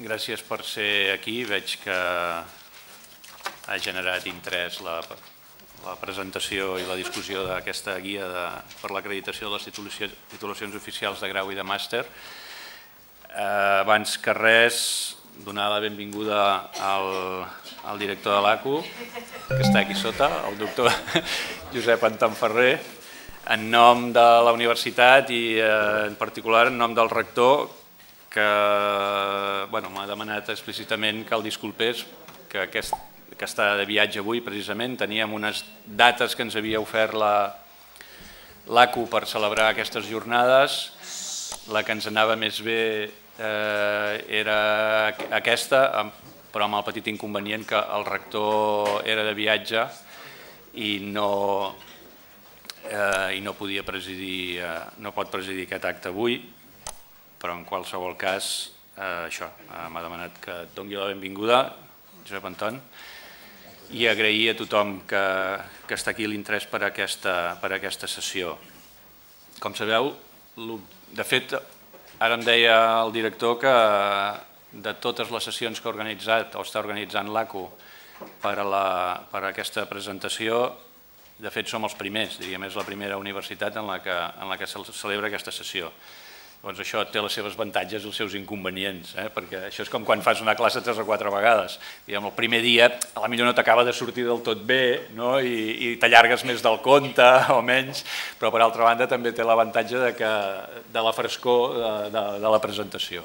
gràcies per ser aquí. Veig que ha generat interès la presentació i la discussió d'aquesta guia per l'acreditació de les titulacions oficials de grau i de màster. Abans que res, donar la benvinguda al director de l'ACU, que està aquí sota, el doctor Josep Anton Ferrer, en nom de la universitat i en particular en nom del rector, que m'ha demanat explícitament que el disculpés, que està de viatge avui precisament. Teníem unes dates que ens havia ofert l'ACU per celebrar aquestes jornades. La que ens anava més bé era aquesta, però amb el petit inconvenient que el rector era de viatge i no podia presidir, no pot presidir aquest acte avui, però en qualsevol cas això, m'ha demanat que et doni la benvinguda, Josep Anton, i agrair a tothom que està aquí l'interès per aquesta sessió. Com sabeu, de fet, ara em deia el director que de totes les sessions que ha organitzat o està organitzant l'ACU per a aquesta presentació, de fet som els primers, diríem, és la primera universitat en la que se celebra aquesta sessió. Llavors això té les seves avantatges i els seus inconvenients, perquè això és com quan fas una classe 3 o 4 vegades. El primer dia potser no t'acaba de sortir del tot bé i t'allargues més del compte o menys, però per altra banda també té l'avantatge de la frescor de la presentació.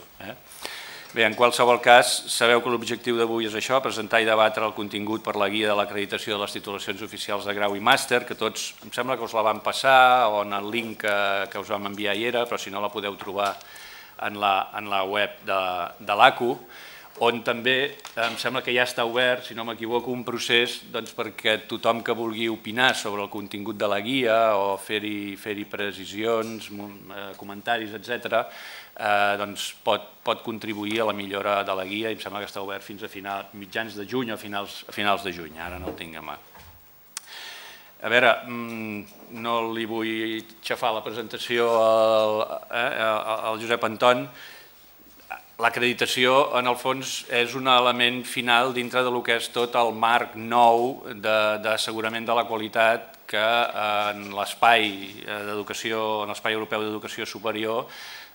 Bé, en qualsevol cas, sabeu que l'objectiu d'avui és això, presentar i debatre el contingut per la guia de l'acreditació de les titulacions oficials de grau i màster, que tots, em sembla que us la vam passar o en el link que us vam enviar hi era, però si no la podeu trobar en la web de l'ACU, on també em sembla que ja està obert, si no m'equivoco, un procés perquè tothom que vulgui opinar sobre el contingut de la guia o fer-hi precisions, comentaris, etc., pot contribuir a la millora de la guia i em sembla que està obert fins a mitjans de juny o finals de juny, ara no el tinc a mà. A veure, no li vull xafar la presentació al Josep Anton. L'acreditació, en el fons, és un element final dintre del que és tot el marc nou d'assegurament de la qualitat que en l'espai d'educació, en l'espai europeu d'educació superior,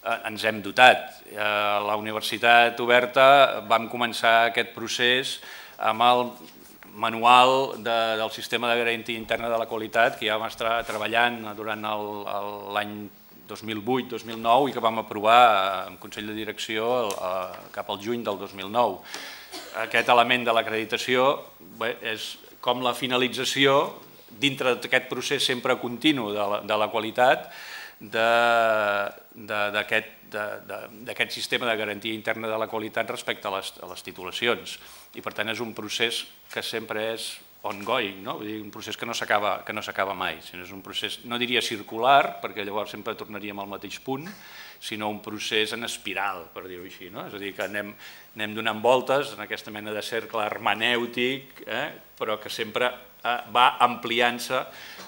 ens hem dotat. A la Universitat Oberta vam començar aquest procés amb el manual del sistema de garantia interna de la qualitat que ja vam estar treballant durant l'any 2008-2009 i que vam aprovar en Consell de Direcció cap al juny del 2009. Aquest element de l'acreditació és com la finalització dintre d'aquest procés sempre continu de la qualitat d'aquest sistema de garantia interna de la qualitat respecte a les titulacions. I per tant és un procés que sempre és ongoing, un procés que no s'acaba mai. És un procés, no diria circular, perquè llavors sempre tornaríem al mateix punt, sinó un procés en espiral, per dir-ho així. És a dir, que anem donant voltes en aquesta mena de cercle hermenèutic, però que sempre va ampliant-se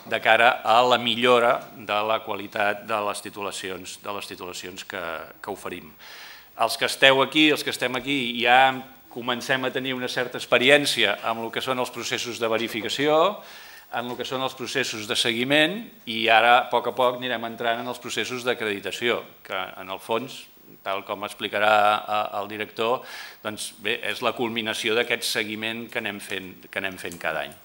de cara a la millora de la qualitat de les titulacions que oferim. Els que esteu aquí, els que estem aquí, ja comencem a tenir una certa experiència amb el que són els processos de verificació, en el que són els processos de seguiment i ara, a poc anirem entrant en els processos d'acreditació, que en el fons, tal com explicarà el director, és la culminació d'aquest seguiment que anem fent cada any.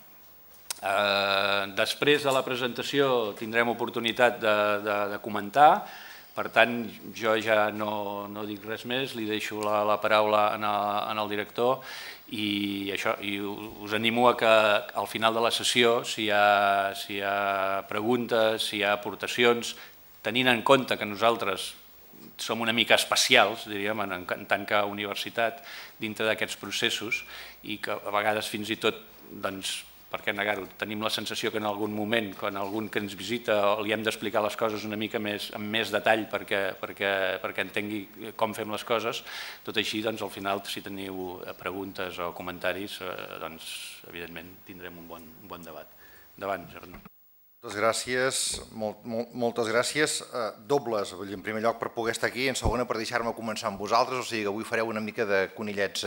Després de la presentació tindrem oportunitat de comentar, per tant jo ja no dic res més, li deixo la paraula al director i us animo a que al final de la sessió, si hi ha preguntes, si hi ha aportacions, tenint en compte que nosaltres som una mica especials, diríem, en tant que universitat dintre d'aquests processos i que a vegades fins i tot, per què negar-ho, tenim la sensació que en algun moment, quan algun que ens visita li hem d'explicar les coses una mica amb més detall perquè entengui com fem les coses, tot així, al final, si teniu preguntes o comentaris, evidentment tindrem un bon debat. Endavant, Gerard. Moltes gràcies. Dobles, en primer lloc per poder estar aquí, en segona per deixar-me començar amb vosaltres, o sigui que avui fareu una mica de conillets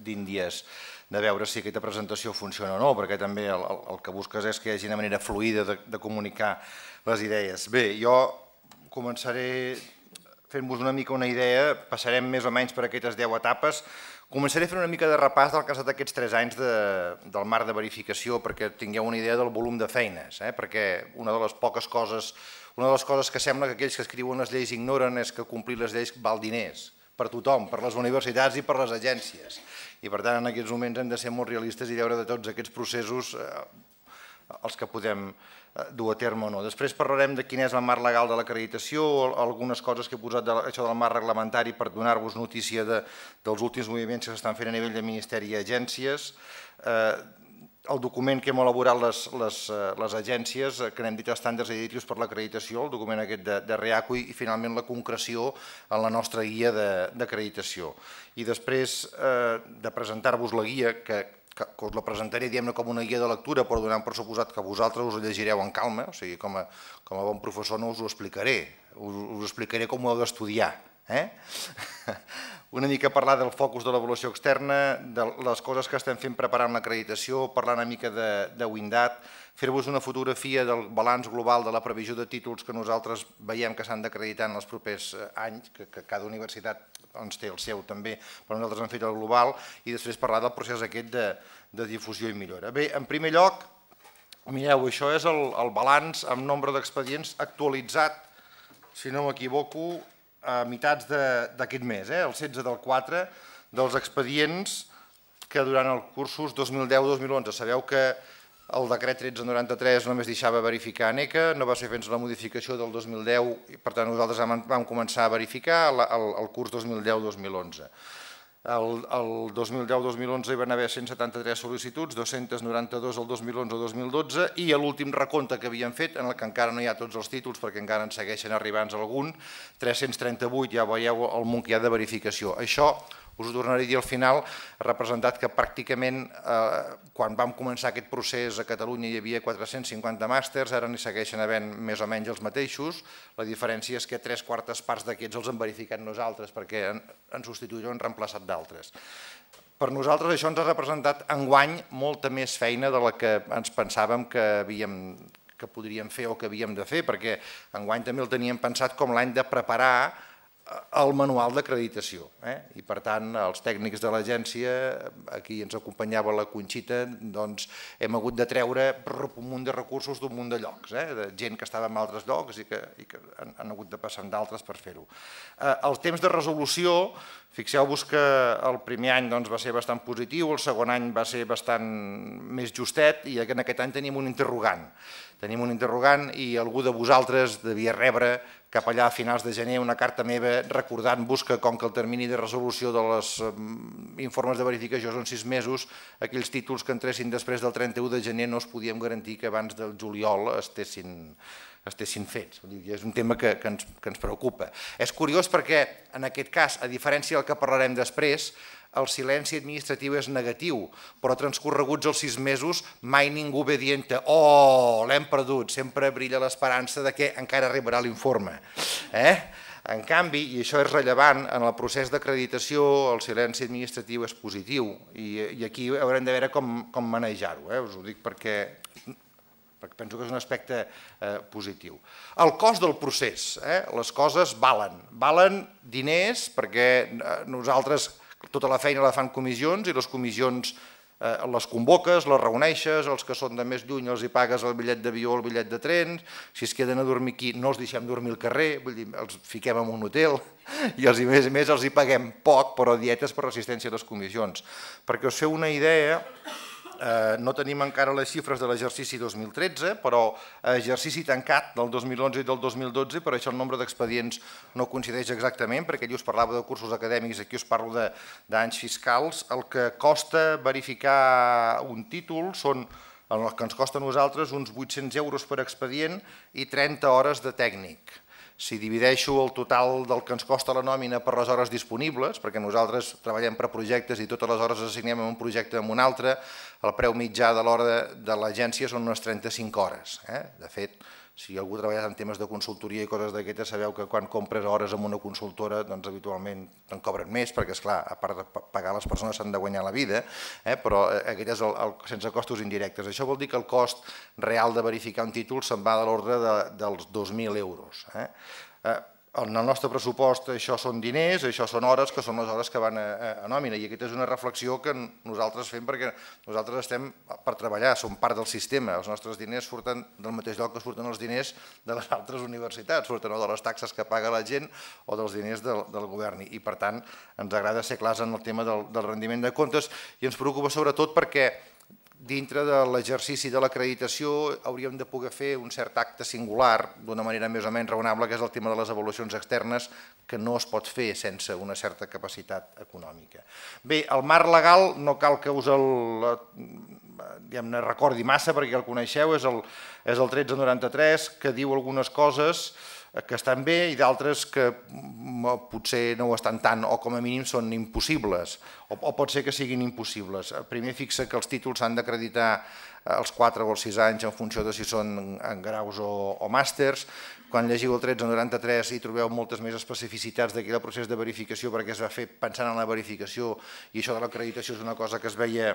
d'índies de veure si aquesta presentació funciona o no, perquè també el que busques és que hi hagi una manera fluida de comunicar les idees. Bé, jo començaré fent-vos una mica una idea, passarem més o menys per aquestes 10 etapes. Començaré fent una mica de repàs del que ha estat aquests 3 anys del marc de verificació perquè tingueu una idea del volum de feines, perquè una de les coses que sembla que aquells que escriuen les lleis ignoren és que complir les lleis val diners, per tothom, per les universitats i per les agències. I per tant en aquests moments hem de ser molt realistes i veure de tots aquests processos els que podem dur a terme o no. Després parlarem de quin és el marc legal de l'acreditació, algunes coses que he posat d'això del marc reglamentari per donar-vos notícia dels últims moviments que s'estan fent a nivell de Ministeri i agències, el document que hem elaborat les agències, que n'hem dit estàndards i directius per l'acreditació, el document aquest de REACU i finalment la concreció en la nostra guia d'acreditació. I després de presentar-vos la guia, que us la presentaré diguem-ne com una guia de lectura, però donant per suposat que vosaltres us la llegireu en calma, o sigui, com a bon professor no us ho explicaré, us explicaré com ho heu d'estudiar. Una mica parlar del focus de l'avaluació externa, de les coses que estem fent preparant l'acreditació, parlar una mica de Windat, fer-vos una fotografia del balanç global de la previsió de títols que nosaltres veiem que s'han d'acreditar en els propers anys, que cada universitat té el seu també, però nosaltres hem fet el global, i després parlar del procés aquest de difusió i millora. Bé, en primer lloc, mireu, això és el balanç amb nombre d'expedients actualitzat, si no m'equivoco, a mitats d'aquest mes, el 16 del 4, dels expedients que durant els cursos 2010-2011. Sabeu que el decret 1393 només deixava verificar ANECA, no va ser fins la modificació del 2010 i per tant nosaltres vam començar a verificar el curs 2010-2011. El 2010-2011 hi van haver 173 sol·licituds, 292 el 2011-2012 i l'últim recompte que havíem fet, en el que encara no hi ha tots els títols perquè encara en segueixen arribant algun, 338, ja veieu el munt que hi ha de verificació. Això, us ho tornaré a dir al final, ha representat que pràcticament quan vam començar aquest procés a Catalunya hi havia 450 màsters, ara n'hi segueixen havent més o menys els mateixos, la diferència és que 3/4 parts d'aquests els hem verificat nosaltres perquè en substitució han reemplaçat d'altres. Per nosaltres això ens ha representat enguany molta més feina de la que ens pensàvem que podríem fer o que havíem de fer, perquè enguany també el teníem pensat com l'any de preparar el manual d'acreditació i per tant els tècnics de l'agència, aquí ens acompanyava la Conxita, doncs hem hagut de treure un munt de recursos d'un munt de llocs, de gent que estava en altres llocs i que han hagut de passar en d'altres per fer-ho. El temps de resolució, fixeu-vos que el primer any va ser bastant positiu, el segon any va ser bastant més justet i en aquest any tenim un interrogant. Tenim un interrogant i algú de vosaltres devia rebre cap allà a finals de gener una carta meva recordant-vos que com que el termini de resolució dels informes de verificació són 6 mesos, aquells títols que entressin després del 31 de gener no es podíem garantir que abans del juliol estessin fets. És un tema que ens preocupa. És curiós perquè en aquest cas, a diferència del que parlarem després, el silenci administratiu és negatiu, però transcorreguts els 6 mesos mai ningú ve dient «Oh, l'hem perdut», sempre brilla l'esperança de que encara arribarà l'informe. En canvi, i això és rellevant, en el procés d'acreditació el silenci administratiu és positiu i aquí haurem de veure com manejar-ho, us ho dic perquè penso que és un aspecte positiu. El cost del procés, les coses valen diners perquè nosaltres tota la feina la fan comissions i les comissions les convoques, les reuneixes, els que són de més lluny els hi pagues el bitllet d'avió o el bitllet de tren, si es queden a dormir aquí no els deixem dormir al carrer, els fiquem en un hotel i a més els hi paguem poc però dietes per l'assistència a les comissions. Perquè us feu una idea, no tenim encara les xifres de l'exercici 2013, però exercici tancat del 2011 i del 2012, per això el nombre d'expedients no coincideix exactament, perquè allí us parlava de cursos acadèmics, aquí us parlo d'anys fiscals. El que costa verificar un títol són el que ens costa a nosaltres uns 800 euros per expedient i 30 hores de tècnic. si divideixo el total del que ens costa la nòmina per les hores disponibles, perquè nosaltres treballem per projectes i totes les hores assignem en un projecte en un altre, el preu mitjà de l'hora de l'agència són unes 35 hores. De fet, si algú treballa en temes de consultoria i coses d'aquestes, sabeu que quan compres hores amb una consultora, doncs habitualment te'n cobren més, perquè, esclar, a part de pagar les persones s'han de guanyar la vida, però aquest és el sense costos indirectes. Això vol dir que el cost real de verificar un títol se'n va de l'ordre dels 2.000 euros. En el nostre pressupost això són diners, això són hores, que són les hores que van a nòmina, i aquesta és una reflexió que nosaltres fem perquè nosaltres estem per treballar, som part del sistema, els nostres diners surten del mateix lloc que surten els diners de les altres universitats, surten o de les taxes que paga la gent o dels diners del govern, i per tant ens agrada ser clars en el tema del rendiment de comptes i ens preocupa sobretot perquè dintre de l'exercici de l'acreditació hauríem de poder fer un cert acte singular d'una manera més o menys raonable, que és el tema de les avaluacions externes, que no es pot fer sense una certa capacitat econòmica. Bé, el marc legal no cal que us el recordi massa perquè el coneixeu, és el 1393, que diu algunes coses que estan bé i d'altres que potser no ho estan tant o com a mínim són impossibles o pot ser que siguin impossibles. Primer fixa que els títols s'han d'acreditar els 4 o els 6 anys en funció de si són en graus o màsters. Quan llegiu el 1393 hi trobeu moltes més especificitats d'aquí el procés de verificació perquè es va fer pensant en la verificació i això de l'acreditació és una cosa que es veia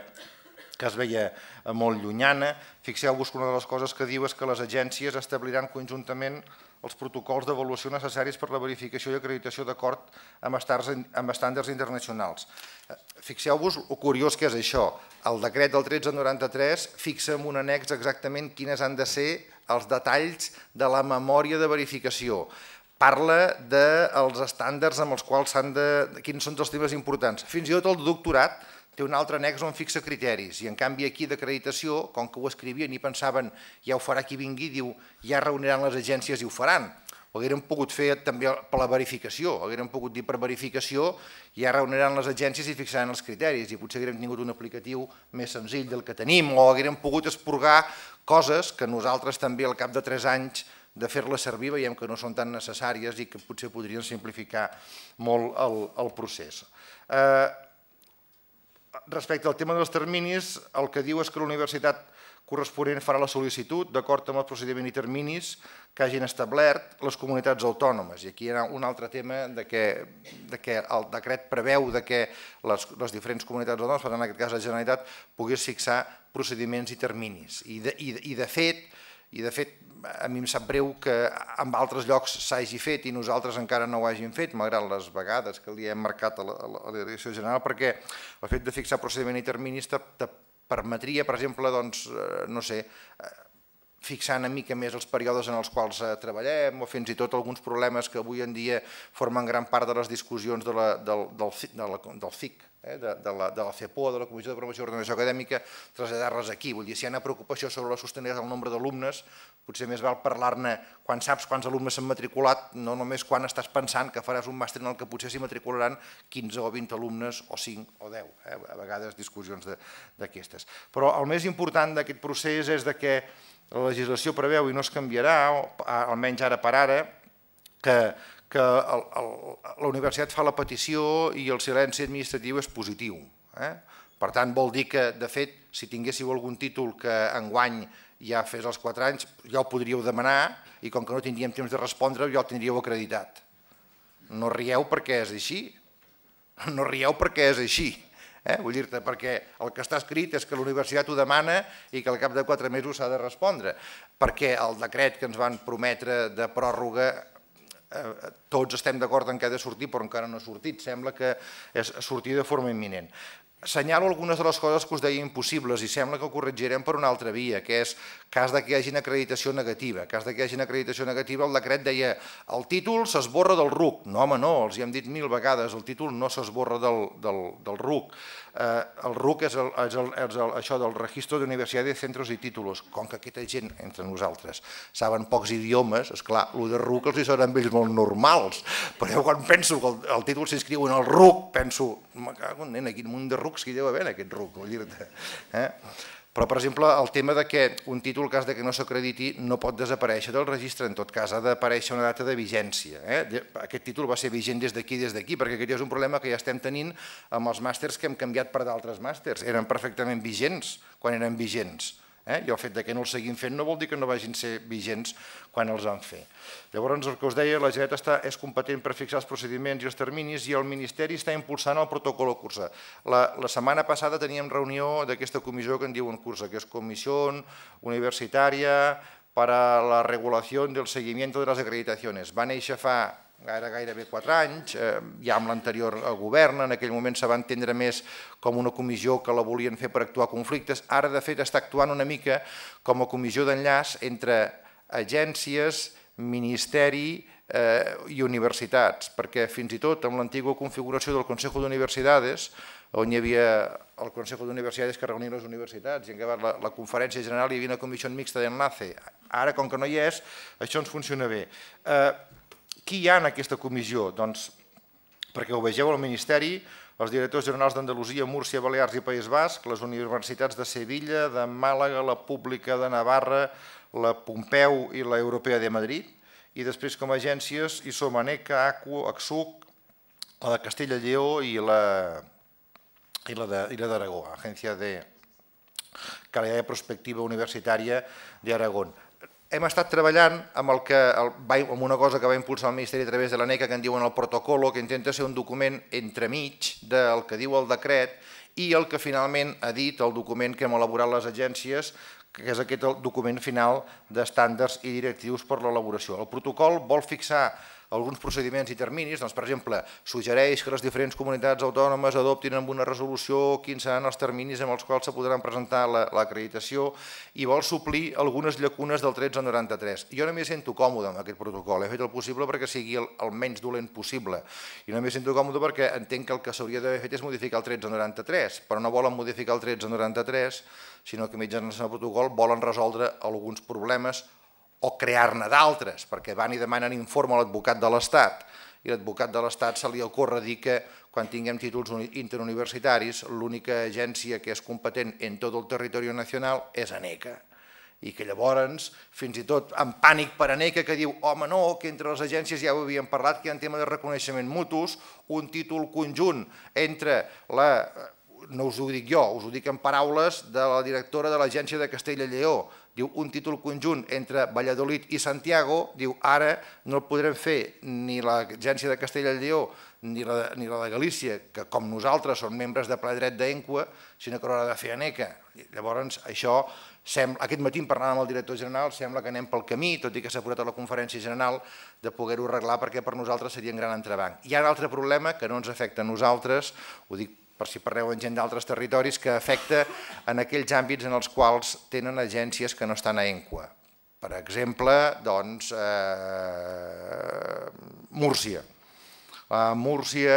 molt llunyana. Fixeu-vos que una de les coses que diu és que les agències establiran conjuntament els protocols d'avaluació necessaris per la verificació i acreditació d'acord amb estàndards internacionals. Fixeu-vos el curiós que és això. El decret del 1393 fixa en un annex exactament quines han de ser els detalls de la memòria de verificació. Parla dels estàndards amb els quals quins són els temes importants. Fins i tot el doctorat té un altre annex on fixa criteris i en canvi aquí d'acreditació, com que ho escrivien i pensaven ja ho farà qui vingui, diu ja reuniran les agències i ho faran. Ho haguérem pogut fer també per la verificació, haguérem pogut dir per verificació ja reuniran les agències i fixaran els criteris i potser haguérem tingut un aplicatiu més senzill del que tenim o haguérem pogut expurgar coses que nosaltres també al cap de 3 anys de fer-les servir veiem que no són tan necessàries i que potser podrien simplificar molt el procés. Respecte al tema dels terminis, el que diu és que la universitat corresponent farà la sol·licitud d'acord amb el procediment i terminis que hagin establert les comunitats autònomes. I aquí hi ha un altre tema que el decret preveu que les diferents comunitats autònomes, per tant en aquest cas la Generalitat, pogués fixar procediments i terminis. I de fet, a mi em sap greu que en altres llocs s'hagi fet i nosaltres encara no ho hàgim fet, malgrat les vegades que li hem marcat a la Direcció General, perquè el fet de fixar procediment i terminis te permetria, per exemple, no sé, fixar una mica més els períodes en els quals treballem o fins i tot alguns problemes que avui en dia formen gran part de les discussions del FIC, de la CEPO, de la Comissió de Promoció i Ordenació Acadèmica, traslladar-les aquí. Vull dir, si hi ha una preocupació sobre la sostenibilitat del nombre d'alumnes, potser més val parlar-ne quan saps quants alumnes s'han matriculat, no només quan estàs pensant que faràs un màster en el que potser s'hi matricularan 15 o 20 alumnes o 5 o 10, a vegades discussions d'aquestes. Però el més important d'aquest procés és que la legislació preveu i no es canviarà, almenys ara per ara, que la universitat fa la petició i el silenci administratiu és positiu. Per tant, vol dir que, de fet, si tinguéssiu algun títol que enguany ja fes els 4 anys, ja ho podríeu demanar i com que no tindríem temps de respondre, ja el tindríeu acreditat. No rieu perquè és així. No rieu perquè és així. Vull dir-te, perquè el que està escrit és que la universitat ho demana i que al cap de 4 mesos s'ha de respondre. Perquè el decret que ens van prometre de pròrroga tots estem d'acord en què ha de sortir, però encara no ha sortit. Sembla que és sortir de forma imminent. Assenyalo algunes de les coses que us deia impossibles i sembla que ho corregirem per una altra via, que és cas que hi hagi acreditació negativa. Cas que hi hagi acreditació negativa, el decret deia el títol s'esborra del RUC. No, home, no, els hi hem dit 1000 vegades, el títol no s'esborra del RUC. El RUC és això del Registro de Universidades, Centros i Títulos. Com que aquesta gent, entre nosaltres, saben pocs idiomes, esclar, el de RUC els hi sonen amb ells molt normals, però quan penso que el títol s'inscriu en el RUC, penso, me cago en nen, quin munt de RUCs que hi deu haver en aquest RUC, vull dir-te. Però, per exemple, el tema de que un títol, en cas que no s'acrediti, no pot desaparèixer del registre, en tot cas ha d'aparèixer una data de vigència. Aquest títol va ser vigent des d'aquí, perquè aquest és un problema que ja estem tenint amb els màsters que hem canviat per d'altres màsters. Eren perfectament vigents quan eren vigents. I el fet que no els seguim fent no vol dir que no vagin ser vigents quan els van fer. Llavors, el que us deia, la Generalitat és competent per fixar els procediments i els terminis i el Ministeri està impulsant el protocol a cursa. La setmana passada teníem reunió d'aquesta comissió que en diuen cursa, que és Comissió Universitària per a la Regulació del Seguimiento de les Acreditacions. Va néixer fa gairebé 4 anys, ja amb l'anterior govern, en aquell moment se va entendre més com una comissió que la volien fer per actuar conflictes, ara de fet està actuant una mica com a comissió d'enllaç entre agències, ministeri i universitats, perquè fins i tot amb l'antiga configuració del Consejo de Universidades, on hi havia el Consejo de Universidades que reunia les universitats i en la conferència general hi havia una comissió mixta d'enlace. Ara, com que no hi és, això ens funciona bé. Qui hi ha en aquesta comissió? Doncs, perquè ho vegeu al Ministeri, els directors generals d'Andalusia, Múrcia, Balears i País Basc, les universitats de Sevilla, de Màlaga, la Pública de Navarra, la Pompeu i la Europea de Madrid, i després com a agències hi som ANECA, ACU, ACSUC, la de Castella i Lleó i la d'Aragó, Agència de Calidad de Prospectiva Universitària d'Aragó. Hem estat treballant amb una cosa que va impulsar el Ministeri a través de l'ANECA, que en diuen el protocolo, que intenta ser un document entremig del que diu el decret i el que finalment ha dit el document que hem elaborat les agències, que és aquest document final d'estàndards i directius per l'elaboració. El protocol vol fixar alguns procediments i terminis, doncs, per exemple, suggereix que les diferents comunitats autònomes adoptin amb una resolució quins seran els terminis amb els quals se podran presentar l'acreditació i vol suplir algunes llacunes del 1393. Jo no m'hi sento còmode amb aquest protocol, he fet el possible perquè sigui el menys dolent possible i no m'hi sento còmode perquè entenc que el que s'hauria d'haver fet és modificar el 1393, però no volen modificar el 1393, sinó que mitjançant el protocol volen resoldre alguns problemes o crear-ne d'altres, perquè van i demanen informe a l'advocat de l'Estat, i l'advocat de l'Estat se li ocorre dir que quan tinguem títols interuniversitaris l'única agència que és competent en tot el territori nacional és ANECA, i que llavors, fins i tot amb pànic per ANECA, que diu, home no, que entre les agències ja ho havíem parlat, que hi ha un tema de reconeixement mutus, un títol conjunt entre no us ho dic jo, us ho dic en paraules de la directora de l'Agència de Castella i Lleó, diu un títol conjunt entre Valladolid i Santiago, diu ara no el podrem fer ni l'Agència de Castella i Lleó ni la de Galícia, que com nosaltres són membres de ple dret d'ENQUA, sinó que l'haurà de fer ANECA. Llavors això, aquest matí parlant amb el director general, sembla que anem pel camí, tot i que s'ha posat a la conferència general, de poder-ho arreglar perquè per nosaltres seria un gran entrebanc. Hi ha un altre problema que no ens afecta a nosaltres, ho dic per si parleu amb gent d'altres territoris, que afecta en aquells àmbits en els quals tenen agències que no estan a ENQUA. Per exemple, doncs, Múrcia. Múrcia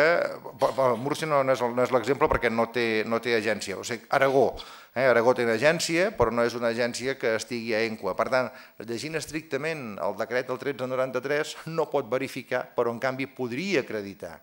no és l'exemple perquè no té agència. O sigui, Aragó té una agència, però no és una agència que estigui a ENQUA. Per tant, llegint estrictament el decret del 1393, no pot verificar, però en canvi podria acreditar.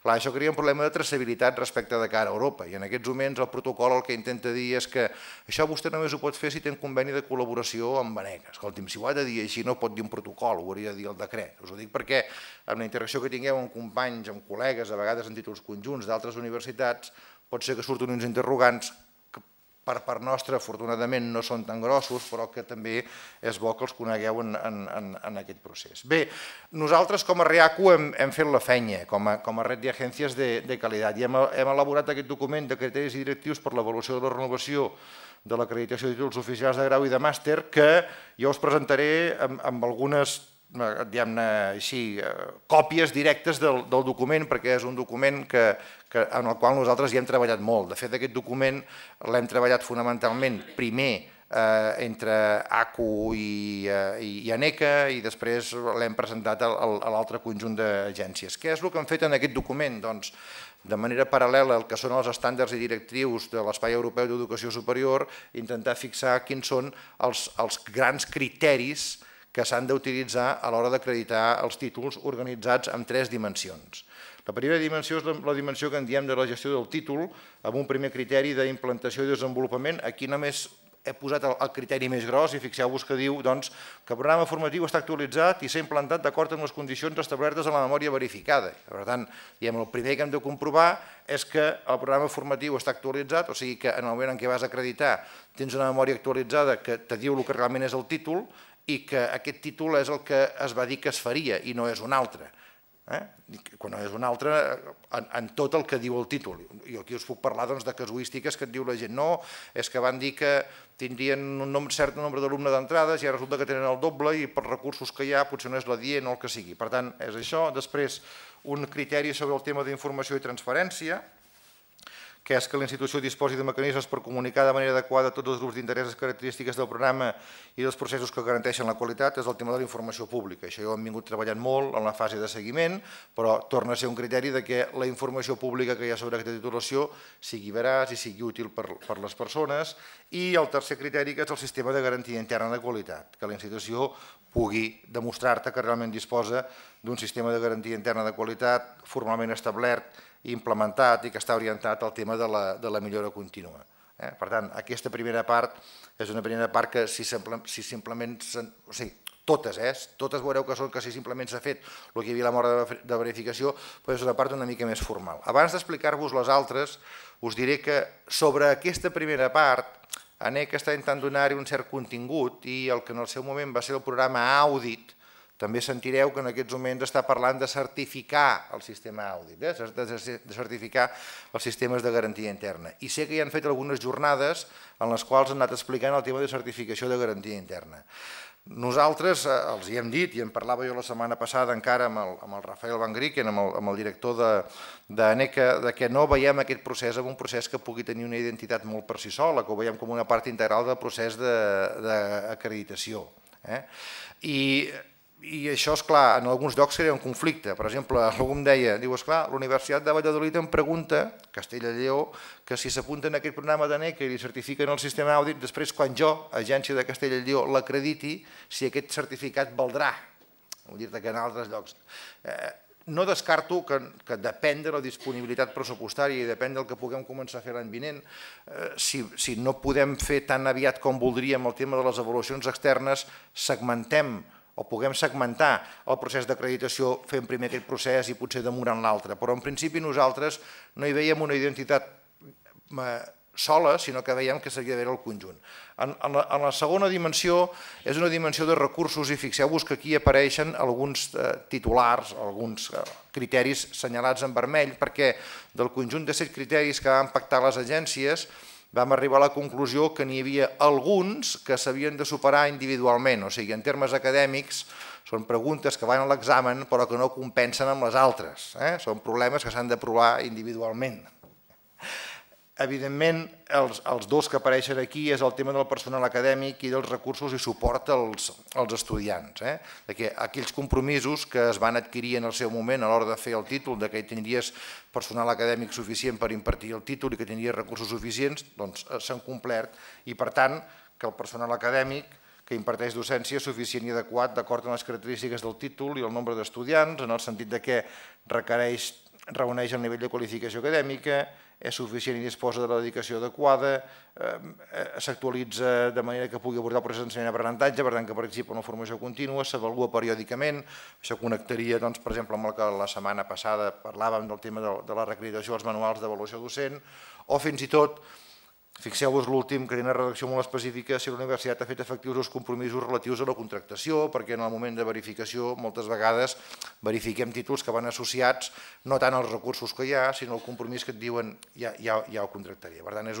Clar, això crea un problema de traçabilitat respecte de cara a Europa i en aquests moments el protocol el que intenta dir és que això vostè només ho pot fer si té un conveni de col·laboració amb ANECA. Escolti'm, si ho ha de dir així no pot dir un protocol, ho hauria de dir el decret. Us ho dic perquè amb la interacció que tingueu amb companys, amb col·legues, a vegades en títols conjunts d'altres universitats, pot ser que surtin uns interrogants que per part nostra, afortunadament, no són tan grossos, però que també és bo que els conegueu en aquest procés. Bé, nosaltres com a REACU hem fet la feina, com a red d'agències de qualitat, i hem elaborat aquest document de criteris i directius per l'avaluació de la renovació de l'acreditació de títols oficials de grau i de màster, que jo us presentaré amb algunes còpies directes del document, perquè és un document en el qual nosaltres hi hem treballat molt. De fet, aquest document l'hem treballat fonamentalment primer entre ACU i ANECA i després l'hem presentat a l'altre conjunt d'agències. Què és el que han fet en aquest document? Doncs, de manera paral·lela al que són els estàndards i directrius de l'Espai Europeu d'Educació Superior, intentar fixar quins són els grans criteris que s'han d'utilitzar a l'hora d'acreditar els títols organitzats en 3 dimensions. La primera dimensió és la dimensió que en diem de la gestió del títol, amb un primer criteri d'implantació i desenvolupament. Aquí només he posat el criteri més gros i fixeu-vos que diu que el programa formatiu està actualitzat i s'ha implantat d'acord amb les condicions establertes en la memòria verificada. Per tant, el primer que hem de comprovar és que el programa formatiu està actualitzat, o sigui que en el moment en què vas a acreditar tens una memòria actualitzada que te diu el que realment és el títol i que aquest títol és el que es va dir que es faria i no és un altre. Quan no és un altre, en tot el que diu el títol. Jo aquí us puc parlar de casuístiques que et diu la gent, no, és que van dir que tindrien un cert nombre d'alumnes d'entrades i ara resulta que tenen el doble i per recursos que hi ha potser no és l'adient o el que sigui. Per tant, és això. Després, un criteri sobre el tema d'informació i transferència, que és que la institució disposi de mecanismes per comunicar de manera adequada a tots els grups d'interès les característiques del programa i dels processos que garanteixen la qualitat, és el tema de la informació pública. Això ho hem vingut treballant molt en la fase de seguiment, però torna a ser un criteri que la informació pública que hi ha sobre aquesta titulació sigui veraç i sigui útil per les persones. I el tercer criteri, que és el sistema de garantia interna de qualitat, que la institució pugui demostrar-te que realment disposa d'un sistema de garantia interna de qualitat formalment establert, implementat i que està orientat al tema de la millora contínua. Per tant, aquesta primera part és una primera part que si simplement, o sigui, totes veureu que si simplement s'ha fet el que hi havia a la mora de verificació, és una part una mica més formal. Abans d'explicar-vos les altres, us diré que sobre aquesta primera part ANEC està intentant donar-hi un cert contingut i el que en el seu moment va ser el programa Audit, també sentireu que en aquests moments està parlant de certificar el sistema Audit, de certificar els sistemes de garantia interna. I sé que hi han fet algunes jornades en les quals han anat explicant el tema de certificació de garantia interna. Nosaltres els hi hem dit, i en parlava jo la setmana passada encara amb el Rafael Van Grieken, amb el director d'ANEC, que no veiem aquest procés com un procés que pugui tenir una identitat molt per si sola, que ho veiem com una part integral del procés d'acreditació. I això, esclar, en alguns llocs seria un conflicte. Per exemple, algú em deia, diu, esclar, la Universitat de Valladolid em pregunta, Castella i Lleó, que si s'apunten a aquest programa d'ANEC i li certifiquen el sistema Audit, després quan jo, agència de Castella i Lleó, l'acrediti, si aquest certificat valdrà. Vull dir-te que en altres llocs. No descarto que depèn de la disponibilitat pressupostària i depèn del que puguem començar a fer l'any vinent. Si no podem fer tan aviat com voldríem el tema de les avaluacions externes, segmentem o puguem segmentar el procés d'acreditació fent primer aquest procés i potser demorant l'altre. Però en principi nosaltres no hi veiem una identitat sola, sinó que veiem que s'havia de veure el conjunt. En la segona dimensió és una dimensió de recursos i fixeu-vos que aquí apareixen alguns titulars, alguns criteris senyalats en vermell, perquè del conjunt de 7 criteris que van pactar les agències vam arribar a la conclusió que n'hi havia alguns que s'havien de superar individualment, o sigui, en termes acadèmics són preguntes que van a l'examen però que no compensen amb les altres, són problemes que s'han de provar individualment. Evidentment, els dos que apareixen aquí és el tema del personal acadèmic i dels recursos i suport als estudiants. Aquells compromisos que es van adquirir en el seu moment a l'hora de fer el títol, que tindries personal acadèmic suficient per impartir el títol i que tindries recursos suficients, doncs s'han complert i per tant que el personal acadèmic que imparteix docència és suficient i adequat d'acord amb les característiques del títol i el nombre d'estudiants, en el sentit que reuneix el nivell de qualificació acadèmica, és suficient i disposa de la dedicació adequada, s'actualitza de manera que pugui abordar el procés d'ensenyament-aprenentatge, per tant que participa en una formació contínua, s'avalua periòdicament, això connectaria, per exemple, amb el que la setmana passada parlàvem del tema de la reacreditació als manuals d'avaluació docent, o fins i tot, fixeu-vos l'últim, que té una redacció molt específica, si la universitat ha fet efectius els compromisos relatius a la contractació, perquè en el moment de verificació moltes vegades verifiquem títols que van associats no tant als recursos que hi ha, sinó al compromís que et diuen ja ho contractaria. Per tant, és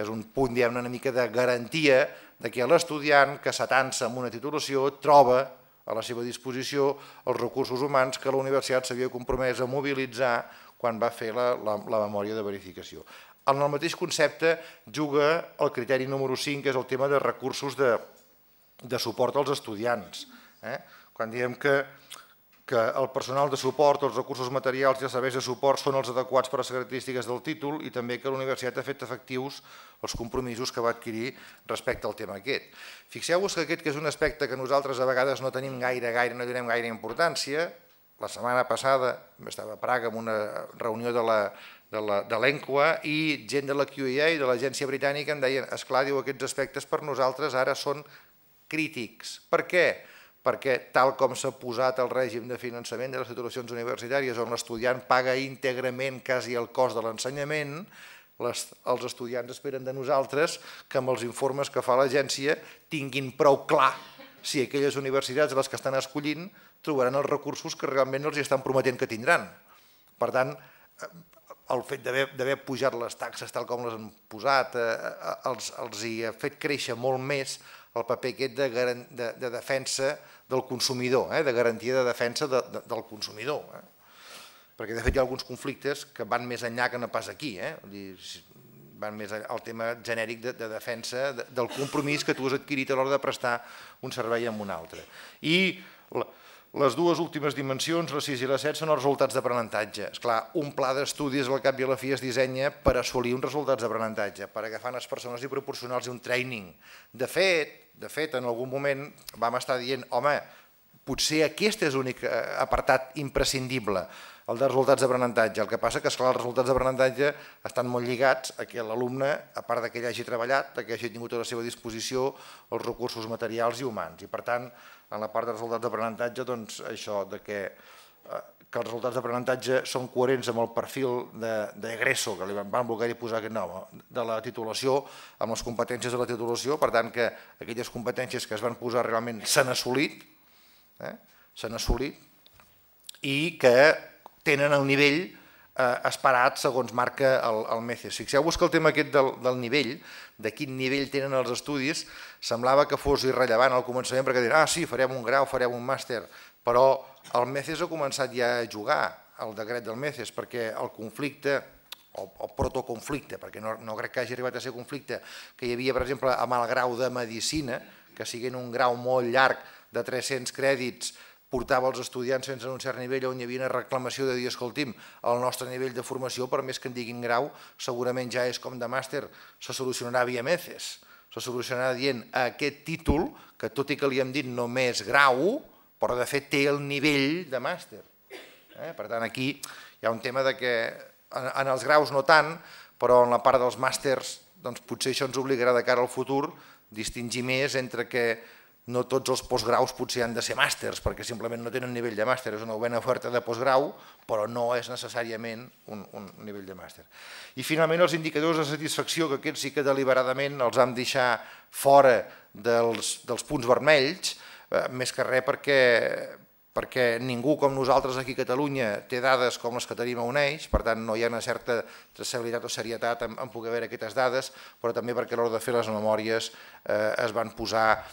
un punt, diguem-ne, una mica de garantia que l'estudiant que s'atansa amb una titulació troba a la seva disposició els recursos humans que la universitat s'havia compromès a mobilitzar quan va fer la memòria de verificació. En el mateix concepte juga el criteri número 5, que és el tema de recursos de suport als estudiants. Quan diem que el personal de suport, els recursos materials i els serveis de suport són els adequats per a les característiques del títol i també que la universitat ha fet efectius els compromisos que va adquirir respecte al tema aquest. Fixeu-vos que aquest és un aspecte que nosaltres a vegades no tenim no donem gaire importància. La setmana passada estava a Praga en una reunió de de l'ENQUA, i gent de la QEA i de l'agència britànica em deien, esclar, diu, aquests aspectes per nosaltres ara són crítics. Per què? Perquè tal com s'ha posat el règim de finançament de les titulacions universitàries, on l'estudiant paga íntegrament quasi el cost de l'ensenyament, els estudiants esperen de nosaltres que amb els informes que fa l'agència tinguin prou clar si aquelles universitats a les que estan escollint trobaran els recursos que realment els estan prometent que tindran. Per tant, el fet d'haver pujat les taxes tal com les han posat els hi ha fet créixer molt més el paper aquest de defensa del consumidor, de garantia de defensa del consumidor. Perquè de fet hi ha alguns conflictes que van més enllà que no pas aquí, van més al tema genèric de defensa del compromís que tu has adquirit a l'hora de prestar un servei amb un altre. I les dues últimes dimensions, la 6 i la 7, són els resultats d'aprenentatge. Esclar, un pla d'estudis al cap i a la fi es dissenya per assolir uns resultats d'aprenentatge, per agafar les persones i proporcionar-los un training. De fet, en algun moment vam estar dient, home, potser aquest és l'únic apartat imprescindible, el de resultats d'aprenentatge. El que passa que, esclar, els resultats d'aprenentatge estan molt lligats a que l'alumne, a part que ell hagi treballat, que hagi tingut a la seva disposició els recursos materials i humans. I per tant, en la part de resultats d'aprenentatge, doncs això que els resultats d'aprenentatge són coherents amb el perfil d'egresso, que li van voler posar aquest nom, de la titulació, amb les competències de la titulació, per tant que aquelles competències que es van posar realment s'han assolit, i que tenen el nivell esperat segons marca el MECES. Fixeu-vos que el tema aquest del nivell, de quin nivell tenen els estudis, semblava que fos irrellevant al començament perquè diuen, sí, farem un grau, farem un màster, però el MECES ha començat ja a jugar, el decret del MECES, perquè el conflicte, o protoconflicte, perquè no crec que hagi arribat a ser conflicte, que hi havia, per exemple, amb el grau de Medicina, que siguin un grau molt llarg de 300 crèdits, portava els estudiants sense un cert nivell on hi havia una reclamació de dir, escolti'm, el nostre nivell de formació, per més que en diguin grau, segurament ja és com de màster, se solucionarà via MECES, se solucionarà dient aquest títol, que tot i que li hem dit només grau, però de fet té el nivell de màster. Per tant, aquí hi ha un tema que en els graus no tant, però en la part dels màsters potser això ens obligarà de cara al futur distingir més entre que no tots els postgraus potser han de ser màsters, perquè simplement no tenen nivell de màster, és una bona oferta de postgrau, però no és necessàriament un nivell de màster. I finalment els indicadors de satisfacció, que aquests sí que deliberadament els vam deixar fora dels punts vermells, més que res perquè ningú com nosaltres aquí a Catalunya té dades com les que tenim a UNEIX, per tant no hi ha una certa traçabilitat o serietat en poder veure aquestes dades, però també perquè a l'hora de fer les memòries es van posar,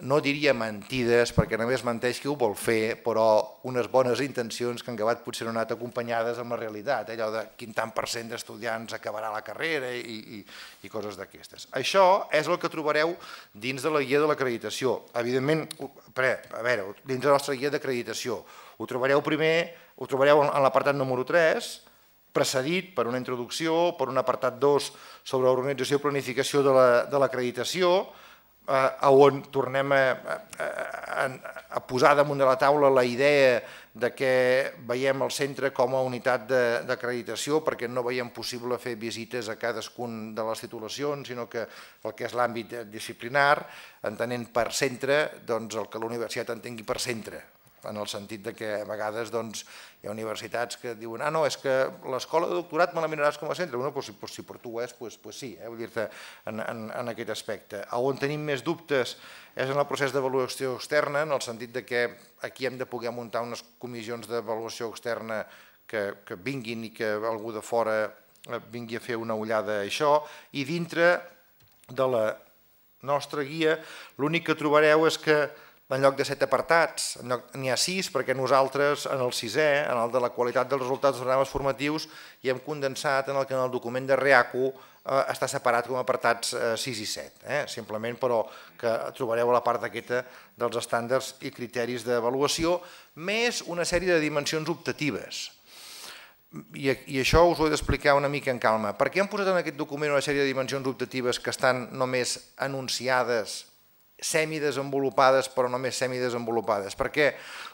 no diria mentides, perquè només menteix qui ho vol fer, però unes bones intencions que en acabat potser no han anat acompanyades amb la realitat, allò de quin tant % d'estudiants acabarà la carrera i coses d'aquestes. Això és el que trobareu dins de la guia de l'acreditació. Evidentment, a veure, dins de la nostra guia d'acreditació, ho trobareu primer, ho trobareu en l'apartat número 3, precedit per una introducció, per un apartat 2 sobre l'organització i planificació de l'acreditació, on tornem a posar damunt de la taula la idea que veiem el centre com a unitat d'acreditació perquè no veiem possible fer visites a cadascun de les titulacions, sinó que el que és l'àmbit disciplinar, entenent per centre el que la universitat entengui per centre, en el sentit que a vegades hi ha universitats que diuen no, és que l'escola de doctorat me la miraràs com a centre. Si per tu ho és, doncs sí, vull dir-te en aquest aspecte. On tenim més dubtes és en el procés d'avaluació externa, en el sentit que aquí hem de poder muntar unes comissions d'avaluació externa que vinguin i que algú de fora vingui a fer una ullada a això, i dintre de la nostra guia l'únic que trobareu és que en lloc de 7 apartats, n'hi ha 6, perquè nosaltres en el 6è, en el de la qualitat dels resultats dels programes formatius, hi hem condensat en el que en el document de REACU està separat com a apartats 6 i 7. Simplement, però, que trobareu a la part aquesta dels estàndards i criteris d'avaluació, més una sèrie de dimensions optatives. I això us ho he d'explicar una mica en calma. Per què hem posat en aquest document una sèrie de dimensions optatives que estan només anunciades, semidesenvolupades, però només semidesenvolupades? Perquè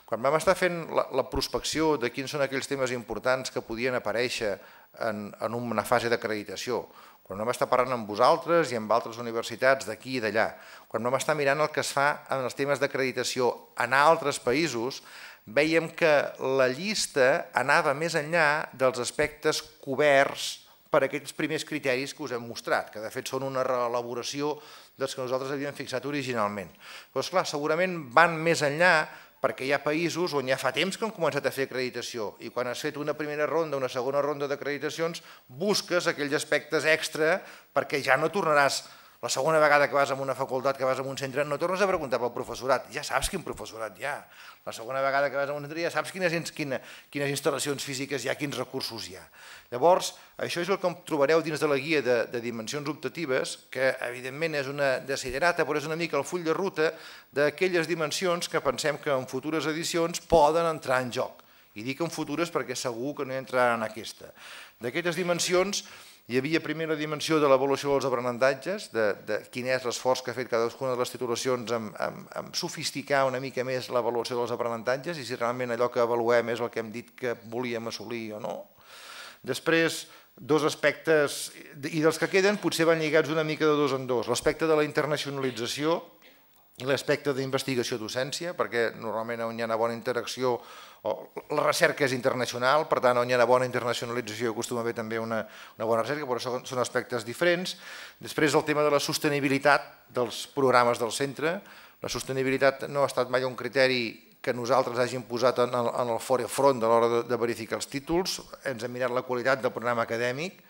quan vam estar fent la prospecció de quins són aquells temes importants que podien aparèixer en una fase d'acreditació. Quan vam estar parlant amb vosaltres i amb altres universitats d'aquí i d'allà, quan vam estar mirant el que es fa en els temes d'acreditació en altres països, vèiem que la llista anava més enllà dels aspectes coberts per aquests primers criteris que us hem mostrat, que de fet són una reelaboració dels que nosaltres havíem fixat originalment. Però, esclar, segurament van més enllà perquè hi ha països on ja fa temps que han començat a fer acreditació i quan has fet una primera ronda, una segona ronda d'acreditacions, busques aquells aspectes extra perquè ja no tornaràs. La segona vegada que vas a una facultat, que vas a un centre, no tornes a preguntar pel professorat, ja saps quin professorat hi ha. La segona vegada que vas a un centre ja saps quines instal·lacions físiques hi ha, quins recursos hi ha. Llavors, això és el que trobareu dins de la guia de dimensions optatives, que evidentment és una desiderata, però és una mica el full de ruta d'aquelles dimensions que pensem que en futures edicions poden entrar en joc. I dic en futures perquè segur que no entraran en aquesta. D'aquestes dimensions, hi havia primer la dimensió de l'avaluació dels aprenentatges, de quin és l'esforç que ha fet cadascuna de les titulacions en sofisticar una mica més l'avaluació dels aprenentatges i si realment allò que avaluem és el que hem dit que volíem assolir o no. Després, dos aspectes, i dels que queden potser van lligats una mica de dos en dos, l'aspecte de la internacionalització i l'aspecte d'investigació-docència, perquè normalment on hi ha una bona interacció, la recerca és internacional, per tant on hi ha una bona internacionalització acostuma a haver també una bona recerca, però són aspectes diferents. Després el tema de la sostenibilitat dels programes del centre. La sostenibilitat no ha estat mai un criteri que nosaltres hàgim posat en el forefront a l'hora de verificar els títols. Ens hem mirat la qualitat del programa acadèmic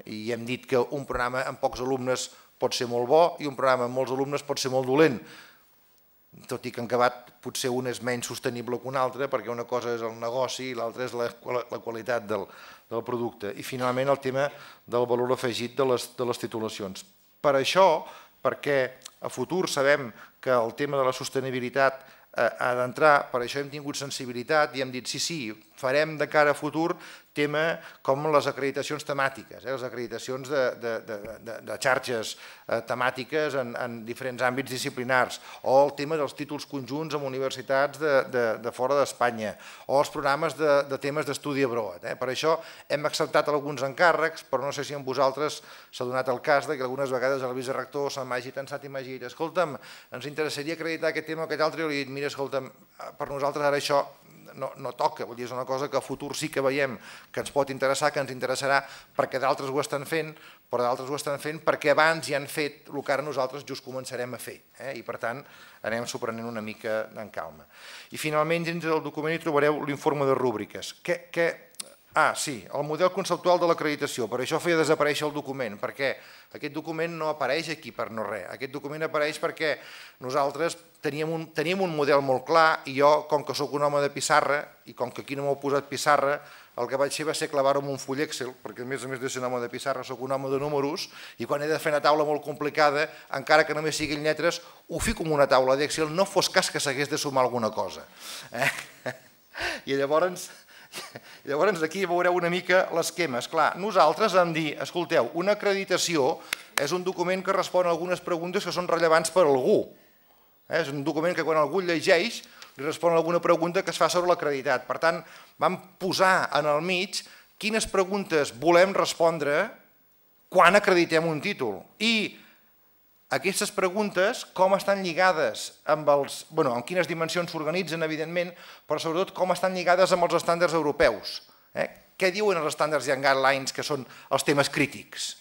i hem dit que un programa amb pocs alumnes pot ser molt bo i un programa amb molts alumnes pot ser molt dolent, tot i que en acabat potser un és menys sostenible que un altre perquè una cosa és el negoci i l'altra és la qualitat del producte. I finalment el tema del valor afegit de les titulacions. Per això, perquè a futur sabem que el tema de la sostenibilitat ha d'entrar, per això hem tingut sensibilitat i hem dit sí, farem de cara a futur tema com les acreditacions temàtiques, les acreditacions de xarxes temàtiques en diferents àmbits disciplinars, o el tema dels títols conjunts amb universitats de fora d'Espanya, o els programes de temes d'estudi a Broad. Per això hem acceptat alguns encàrrecs, però no sé si amb vosaltres s'ha donat el cas que algunes vegades el vicerector se m'hagi tensat i m'hagi dit escolta'm, ens interessaria acreditar aquest tema o aquest altre, i li he dit mira, escolta'm, per nosaltres ara això no toca, vull dir, és una cosa que a futur sí que veiem que ens pot interessar, que ens interessarà perquè d'altres ho estan fent, però d'altres ho estan fent perquè abans ja han fet el que ara nosaltres just començarem a fer i per tant anem sorprenent una mica en calma. I finalment dins del document hi trobareu l'informe de rúbriques. Sí, el model conceptual de l'acreditació, per això feia desaparèixer el document, perquè aquest document no apareix aquí per no res, aquest document apareix perquè nosaltres teníem un model molt clar i jo, com que sóc un home de pissarra i com que aquí no m'ho posat pissarra, el que vaig fer va ser clavar-ho en un full Excel, perquè a més de ser un home de pissarra sóc un home de números i quan he de fer una taula molt complicada, encara que només siguin lletres, ho fico en una taula d'Excel, no fos cas que s'hagués de sumar alguna cosa. I llavors aquí veureu una mica l'esquema. Esclar, nosaltres hem dit, escolteu, una acreditació és un document que respon a algunes preguntes que són rellevants per a algú. És un document que quan algú llegeix li respon a alguna pregunta que es fa sobre l'acreditat. Per tant, vam posar en el mig quines preguntes volem respondre quan acreditem un títol. I aquestes preguntes, com estan lligades amb quines dimensions s'organitzen, evidentment, però sobretot com estan lligades amb els estàndards europeus. Què diuen els estàndards i guidelines que són els temes crítics?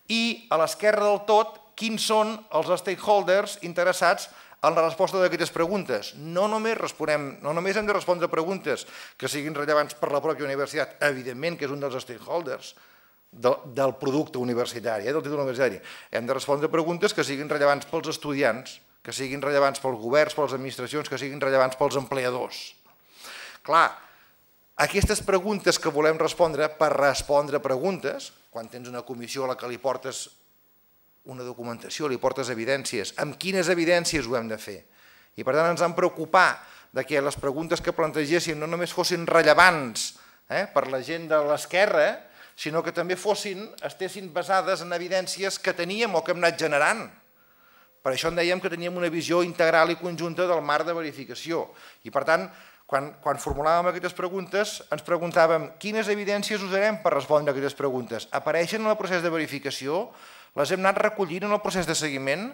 I a l'esquerra del tot, quins són els stakeholders interessats en la resposta d'aquestes preguntes. No només hem de respondre preguntes que siguin rellevants per la pròpia universitat, evidentment que és un dels stakeholders, del producte universitari, del títol universitari. Hem de respondre preguntes que siguin rellevants pels estudiants, que siguin rellevants pels governs, per les administracions, que siguin rellevants pels empleadors. Clar, aquestes preguntes que volem respondre per respondre preguntes, quan tens una comissió a la que li portes una documentació, li portes evidències, amb quines evidències ho hem de fer? I per tant ens hem preocupat que les preguntes que plantegéssim no només fossin rellevants per la gent de l'esquerra, sinó que també estessin basades en evidències que teníem o que hem anat generant. Per això en dèiem que teníem una visió integral i conjunta del marc de verificació. I per tant, Quan formulàvem aquestes preguntes, ens preguntàvem quines evidències usarem per respondre a aquestes preguntes. Apareixen en el procés de verificació? Les hem anat recollint en el procés de seguiment?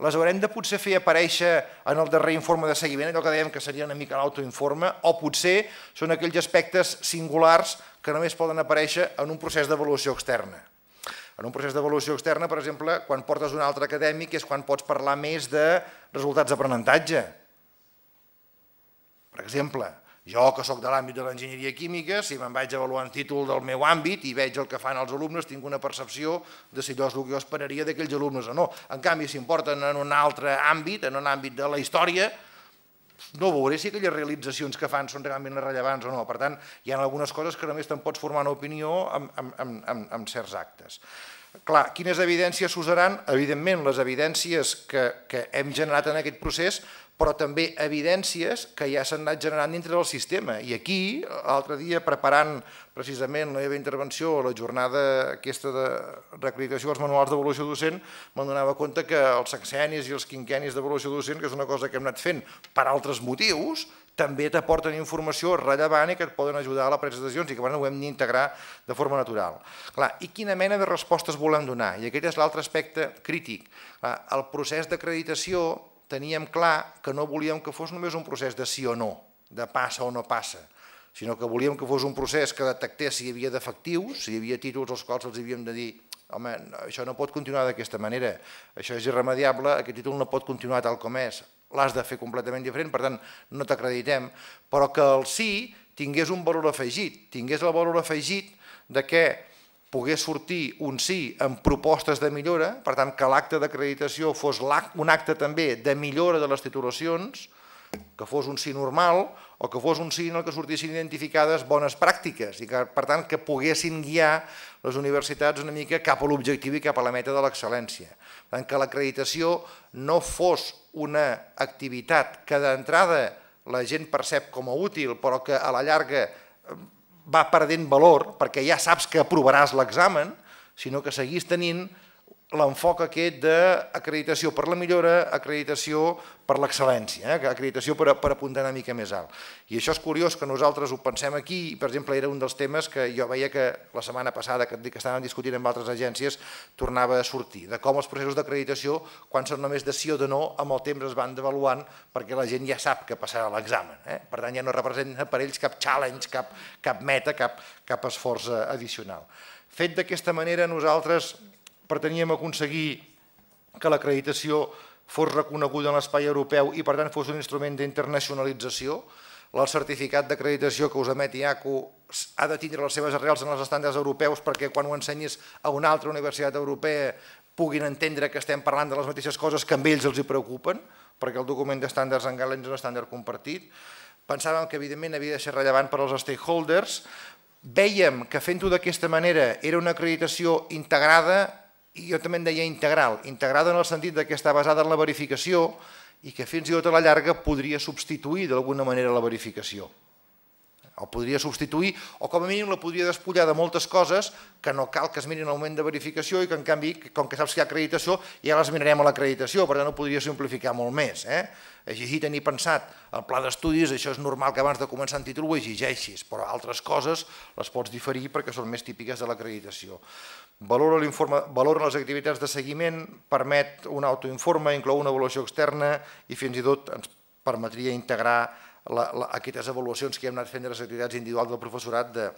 Les haurem de potser fer aparèixer en el darrer informe de seguiment, allò que dèiem que seria una mica l'autoinforme, o potser són aquells aspectes singulars que només poden aparèixer en un procés d'avaluació externa. En un procés d'avaluació externa, per exemple, quan portes un altre acadèmic és quan pots parlar més de resultats d'aprenentatge. Per exemple, jo que soc de l'àmbit de l'enginyeria química, si me'n vaig avaluar un títol del meu àmbit i veig el que fan els alumnes, tinc una percepció de si allò és el que jo esperaria d'aquells alumnes o no. En canvi, si em porten en un altre àmbit, en un àmbit de la història, no veuré si aquelles realitzacions que fan són realment rellevants o no. Per tant, hi ha algunes coses que només te'n pots formar una opinió amb certs actes. Clar, quines evidències s'usaran? Evidentment, les evidències que hem generat en aquest procés, però també evidències que ja s'han anat generant dintre del sistema. I aquí, l'altre dia, preparant precisament la meva intervenció a la jornada aquesta de reacreditació dels manuals d'avaluació docent, me'n donava compte que els sexennis i els quinquennis d'avaluació docent, que és una cosa que hem anat fent per altres motius, també t'aporten informació rellevant i que et poden ajudar a la presa de decisions i que ho hem d'integrar de forma natural. I quina mena de respostes volem donar? I aquest és l'altre aspecte crític. El procés d'acreditació teníem clar que no volíem que fos només un procés de sí o no, de passa o no passa, sinó que volíem que fos un procés que detectés si hi havia defectius, si hi havia títols als quals els havíem de dir home, això no pot continuar d'aquesta manera, això és irremediable, aquest títol no pot continuar tal com és, l'has de fer completament diferent, per tant no t'acreditem, però que el sí tingués un valor afegit, tingués el valor afegit de que pogués sortir un sí amb propostes de millora, per tant que l'acte d'acreditació fos un acte també de millora de les titulacions, que fos un sí normal o que fos un sí en el que sortissin identificades bones pràctiques i que, per tant, que poguessin guiar les universitats una mica cap a l'objectiu i cap a la meta de l'excel·lència. Per tant, que l'acreditació no fos una activitat que d'entrada la gent percep com a útil, però que a la llarga va perdent valor perquè ja saps que aprovaràs l'examen, sinó que seguís tenint l'enfoc aquest d'acreditació per la millora, acreditació per l'excel·lència, acreditació per apuntar una mica més alt. I això és curiós que nosaltres ho pensem aquí, i per exemple era un dels temes que jo veia que la setmana passada que estàvem discutint amb altres agències tornava a sortir, de com els processos d'acreditació, quan són només de sí o de no, amb el temps es van devaluant perquè la gent ja sap que passarà l'examen. Per tant ja no representa per ells cap challenge, cap meta, cap esforç addicional. Fet d'aquesta manera nosaltres preteníem aconseguir que l'acreditació fos reconeguda en l'espai europeu i per tant fos un instrument d'internacionalització. El certificat d'acreditació que us emet IACU ha de tindre les seves arrels en els estàndards europeus perquè quan ho ensenyis a una altra universitat europea puguin entendre que estem parlant de les mateixes coses que a ells els preocupen, perquè el document d'estàndards en guidelines és un estàndard compartit. Pensàvem que evidentment havia de ser rellevant per als stakeholders. Vèiem que fent-ho d'aquesta manera era una acreditació integrada i jo també en deia integral, integrada en el sentit que està basada en la verificació i que fins i tot a la llarga podria substituir d'alguna manera la verificació. El podria substituir o com a mínim la podria despullar de moltes coses que no cal que es mirin al moment de verificació i que en canvi, com que saps que hi ha acreditació, ja les mirarem a l'acreditació, per tant ho podria simplificar molt més. Així tenir pensat el pla d'estudis, això és normal que abans de començar un títol ho exigeixis, però altres coses les pots diferir perquè són més típiques de l'acreditació. Valora les activitats de seguiment, permet un autoinforme, inclou una avaluació externa i fins i tot ens permetria integrar aquestes avaluacions que hem anat fent de les activitats individuals del professorat de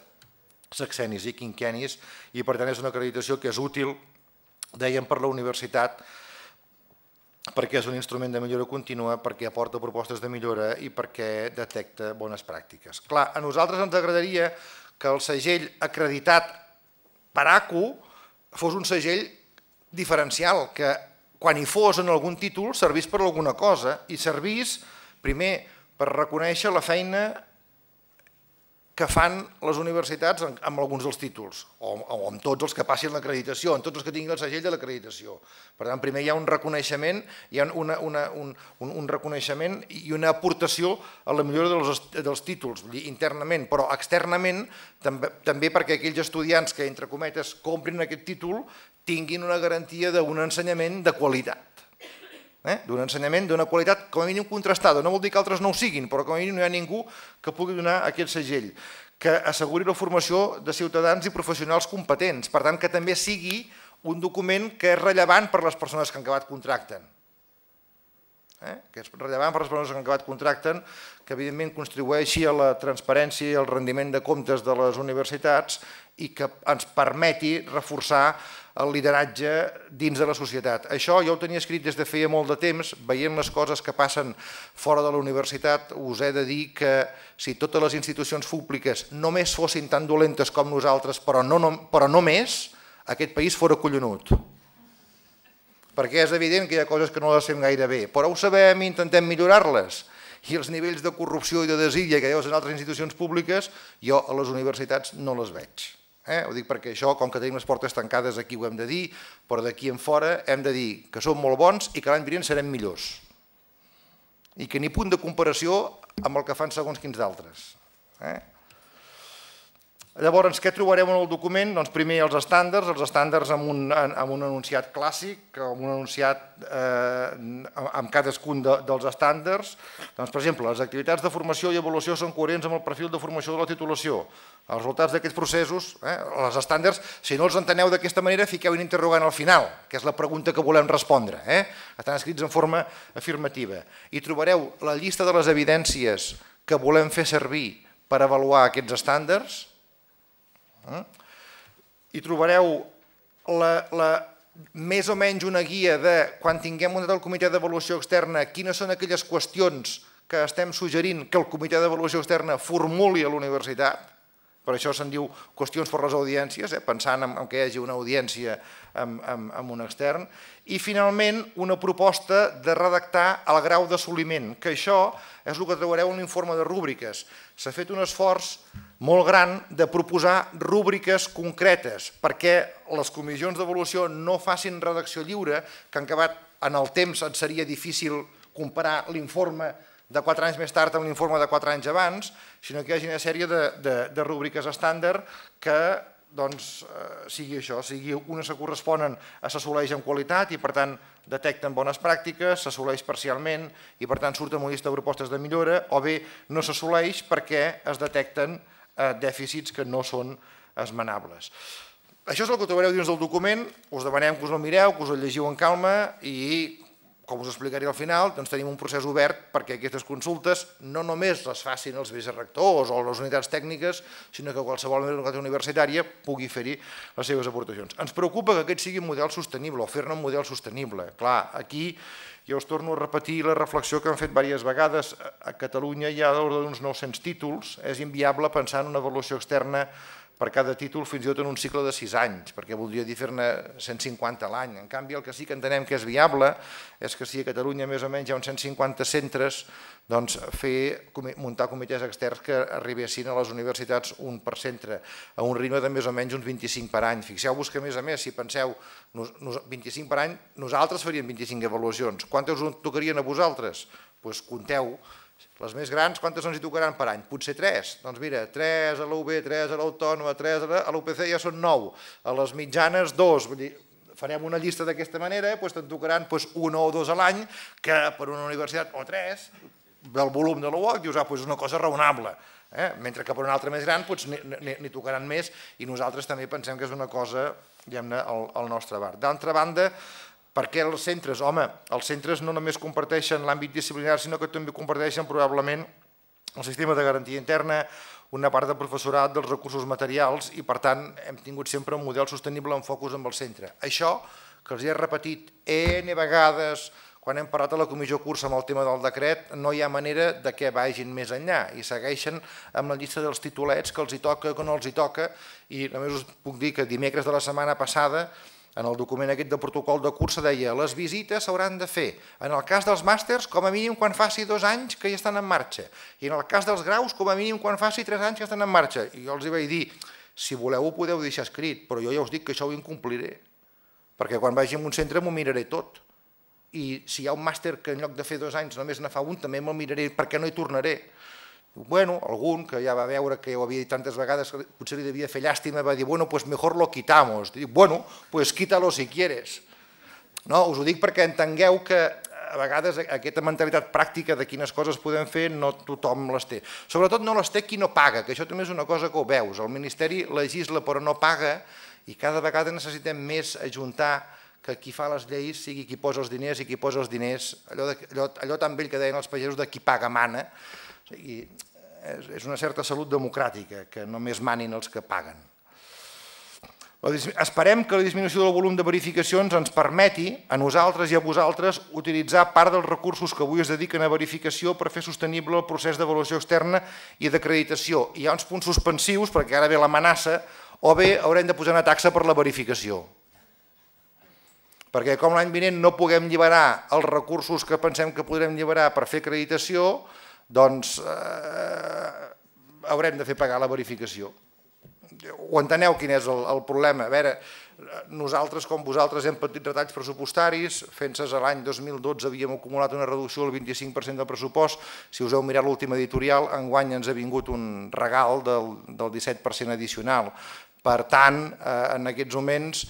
sexennis i quinquennis i per tant és una acreditació que és útil, dèiem, per la universitat perquè és un instrument de millora contínua, perquè aporta propostes de millora i perquè detecta bones pràctiques. Clar, a nosaltres ens agradaria que el segell acreditat per ACU fos un segell diferencial, que quan hi fos en algun títol servís per alguna cosa i servís primer per reconèixer la feina que fan les universitats amb alguns dels títols, o amb tots els que passin l'acreditació, amb tots els que tinguin el segell de l'acreditació. Per tant, primer hi ha un reconeixement, hi ha un reconeixement i una aportació a la millora dels títols internament, però externament també perquè aquells estudiants que, entre cometes, comprin aquest títol tinguin una garantia d'un ensenyament de qualitat. d'un ensenyament d'una qualitat com a mínim contrastada. No vol dir que altres no ho siguin, però com a mínim no hi ha ningú que pugui donar aquest segell, que asseguri la formació de ciutadans i professionals competents, per tant que també sigui un document que és rellevant per les persones que han acabat contracten. Que és rellevant per les persones que han acabat contracten, que evidentment contribueixi a la transparència i al rendiment de comptes de les universitats i que ens permeti reforçar el lideratge dins de la societat. Això jo ho tenia escrit des de feia molt de temps, veient les coses que passen fora de la universitat, us he de dir que si totes les institucions públiques només fossin tan dolentes com nosaltres, però no més, aquest país fora collonut. Perquè és evident que hi ha coses que no les fem gaire bé, però ho sabem i intentem millorar-les. I els nivells de corrupció i de desídia que hi ha en altres institucions públiques, jo a les universitats no les veig. Ho dic perquè això, com que tenim les portes tancades aquí ho hem de dir, però d'aquí en fora hem de dir que som molt bons i que l'any vinent serem millors. I que ni punt de comparació amb el que fan segons quins d'altres. Llavors, què trobarem en el document? Doncs primer els estàndards amb un enunciat clàssic, amb un enunciat amb cadascun dels estàndards. Doncs, per exemple, les activitats de formació i avaluació són coherents amb el perfil de formació de la titulació. Els resultats d'aquests processos, els estàndards, si no els enteneu d'aquesta manera, fiqueu un interrogant al final, que és la pregunta que volem respondre. Estan escrits en forma afirmativa. I trobareu la llista de les evidències que volem fer servir per avaluar aquests estàndards. I trobareu més o menys una guia de, quan tinguem un del comitè d'avaluació externa, quines són aquelles qüestions que estem suggerint que el comitè d'avaluació externa formuli a l'universitat. Per això se'n diu qüestions per les audiències, pensant que hi hagi una audiència amb un extern. I finalment una proposta de redactar el grau d'assoliment, que això és el que trobareu en l'informe de rúbriques. S'ha fet un esforç molt gran de proposar rúbriques concretes perquè les comissions d'avaluació no facin redacció lliure, que en acabat en el temps et seria difícil comparar l'informe de 4 anys més tard amb l'informe de 4 anys abans, sinó que hi hagi una sèrie de rúbriques estàndard que sigui això, sigui unes que corresponen a s'assoleix en qualitat i per tant detecten bones pràctiques, s'assoleix parcialment i per tant surten una llista de propostes de millora, o bé no s'assoleix perquè es detecten dèficits que no són esmenables. Això és el que trobareu dins del document, us demanem que us el mireu, que us el llegiu en calma i, com us explicaré al final, tenim un procés obert perquè aquestes consultes no només les facin els vicerectors o les unitats tècniques, sinó que qualsevol unitat universitària pugui fer-hi les seves aportacions. Ens preocupa que aquest sigui un model sostenible o fer-ne un model sostenible. Clar, aquí jo us torno a repetir la reflexió que hem fet diverses vegades. A Catalunya hi ha d'ordre d'uns 900 títols. És inviable pensar en una avaluació externa per cada títol fins i tot en un cicle de 6 anys, perquè voldria dir fer-ne 150 a l'any. En canvi, el que sí que entenem que és viable és que si a Catalunya més o menys hi ha uns 150 centres, doncs muntar comitès externs que arribessin a les universitats un per centre, a un ritme de més o menys uns 25 per any. Fixeu-vos que, a més, si penseu 25 per any, nosaltres faríem 25 avaluacions. Quantes us tocarien a vosaltres? Doncs compteu. Les més grans, quantes ens hi tocaran per any? Potser 3. Doncs mira, 3 a la UB, 3 a l'Autònoma, 3 a l'UPC ja són 9. A les mitjanes, 2. Vull dir, farem una llista d'aquesta manera, te'n tocaran 1 o 2 a l'any, que per una universitat, o 3, del volum de l'UOC, dius, és una cosa raonable. Mentre que per una altra més gran n'hi tocaran més i nosaltres també pensem que és una cosa, diguem-ne, al nostre abast. D'altra banda, per què els centres? Home, els centres no només comparteixen l'àmbit disciplinari, sinó que també comparteixen probablement el sistema de garantia interna, una part del professorat, dels recursos materials i, per tant, hem tingut sempre un model sostenible en focus amb el centre. Això, que els he repetit N vegades quan hem parlat a la comissió cursa amb el tema del decret, no hi ha manera de que vagin més enllà i segueixen amb la llista dels titulets que els hi toca o que no els hi toca i només us puc dir que dimecres de la setmana passada en el document aquest de protocol de cursa deia les visites s'hauran de fer, en el cas dels màsters, com a mínim quan faci 2 anys que ja estan en marxa, i en el cas dels graus, com a mínim quan faci 3 anys que estan en marxa. I jo els hi vaig dir, si voleu ho podeu deixar escrit, però jo ja us dic que això ho incompliré, perquè quan vagi a un centre m'ho miraré tot. I si hi ha un màster que en lloc de fer 2 anys només ne fa un, també me'l miraré, perquè no hi tornaré. Bueno, algun que ja va veure que ho havia dit tantes vegades, que potser li devia fer llàstima, va dir, bueno, pues mejor lo quitamos. Dic, bueno, pues quítalo si quieres. No, us ho dic perquè entengueu que a vegades aquesta mentalitat pràctica de quines coses podem fer no tothom les té. Sobretot no les té qui no paga, que això també és una cosa que ho veus. El Ministeri legisla però no paga i cada vegada necessitem més ajuntar que qui fa les lleis sigui qui posa els diners i qui posa els diners, allò tan vell que deien els pagesos de qui paga mana. És una certa salut democràtica, que només manin els que paguen. Esperem que la disminució del volum de verificacions ens permeti, a nosaltres i a vosaltres, utilitzar part dels recursos que avui es dediquen a verificació per fer sostenible el procés d'avaluació externa i d'acreditació. Hi ha uns punts suspensius, perquè ara ve l'amenaça, o bé haurem de posar una taxa per la verificació. Perquè com l'any vinent no puguem alliberar els recursos que pensem que podrem alliberar per fer acreditació, doncs haurem de fer pagar la verificació. Ho enteneu quin és el problema? A veure, nosaltres com vosaltres hem patit retalls pressupostaris, fent-ses l'any 2012 havíem acumulat una reducció del 25% del pressupost, si us heu mirat l'últim editorial, enguany ens ha vingut un regal del 17% addicional. Per tant, en aquests moments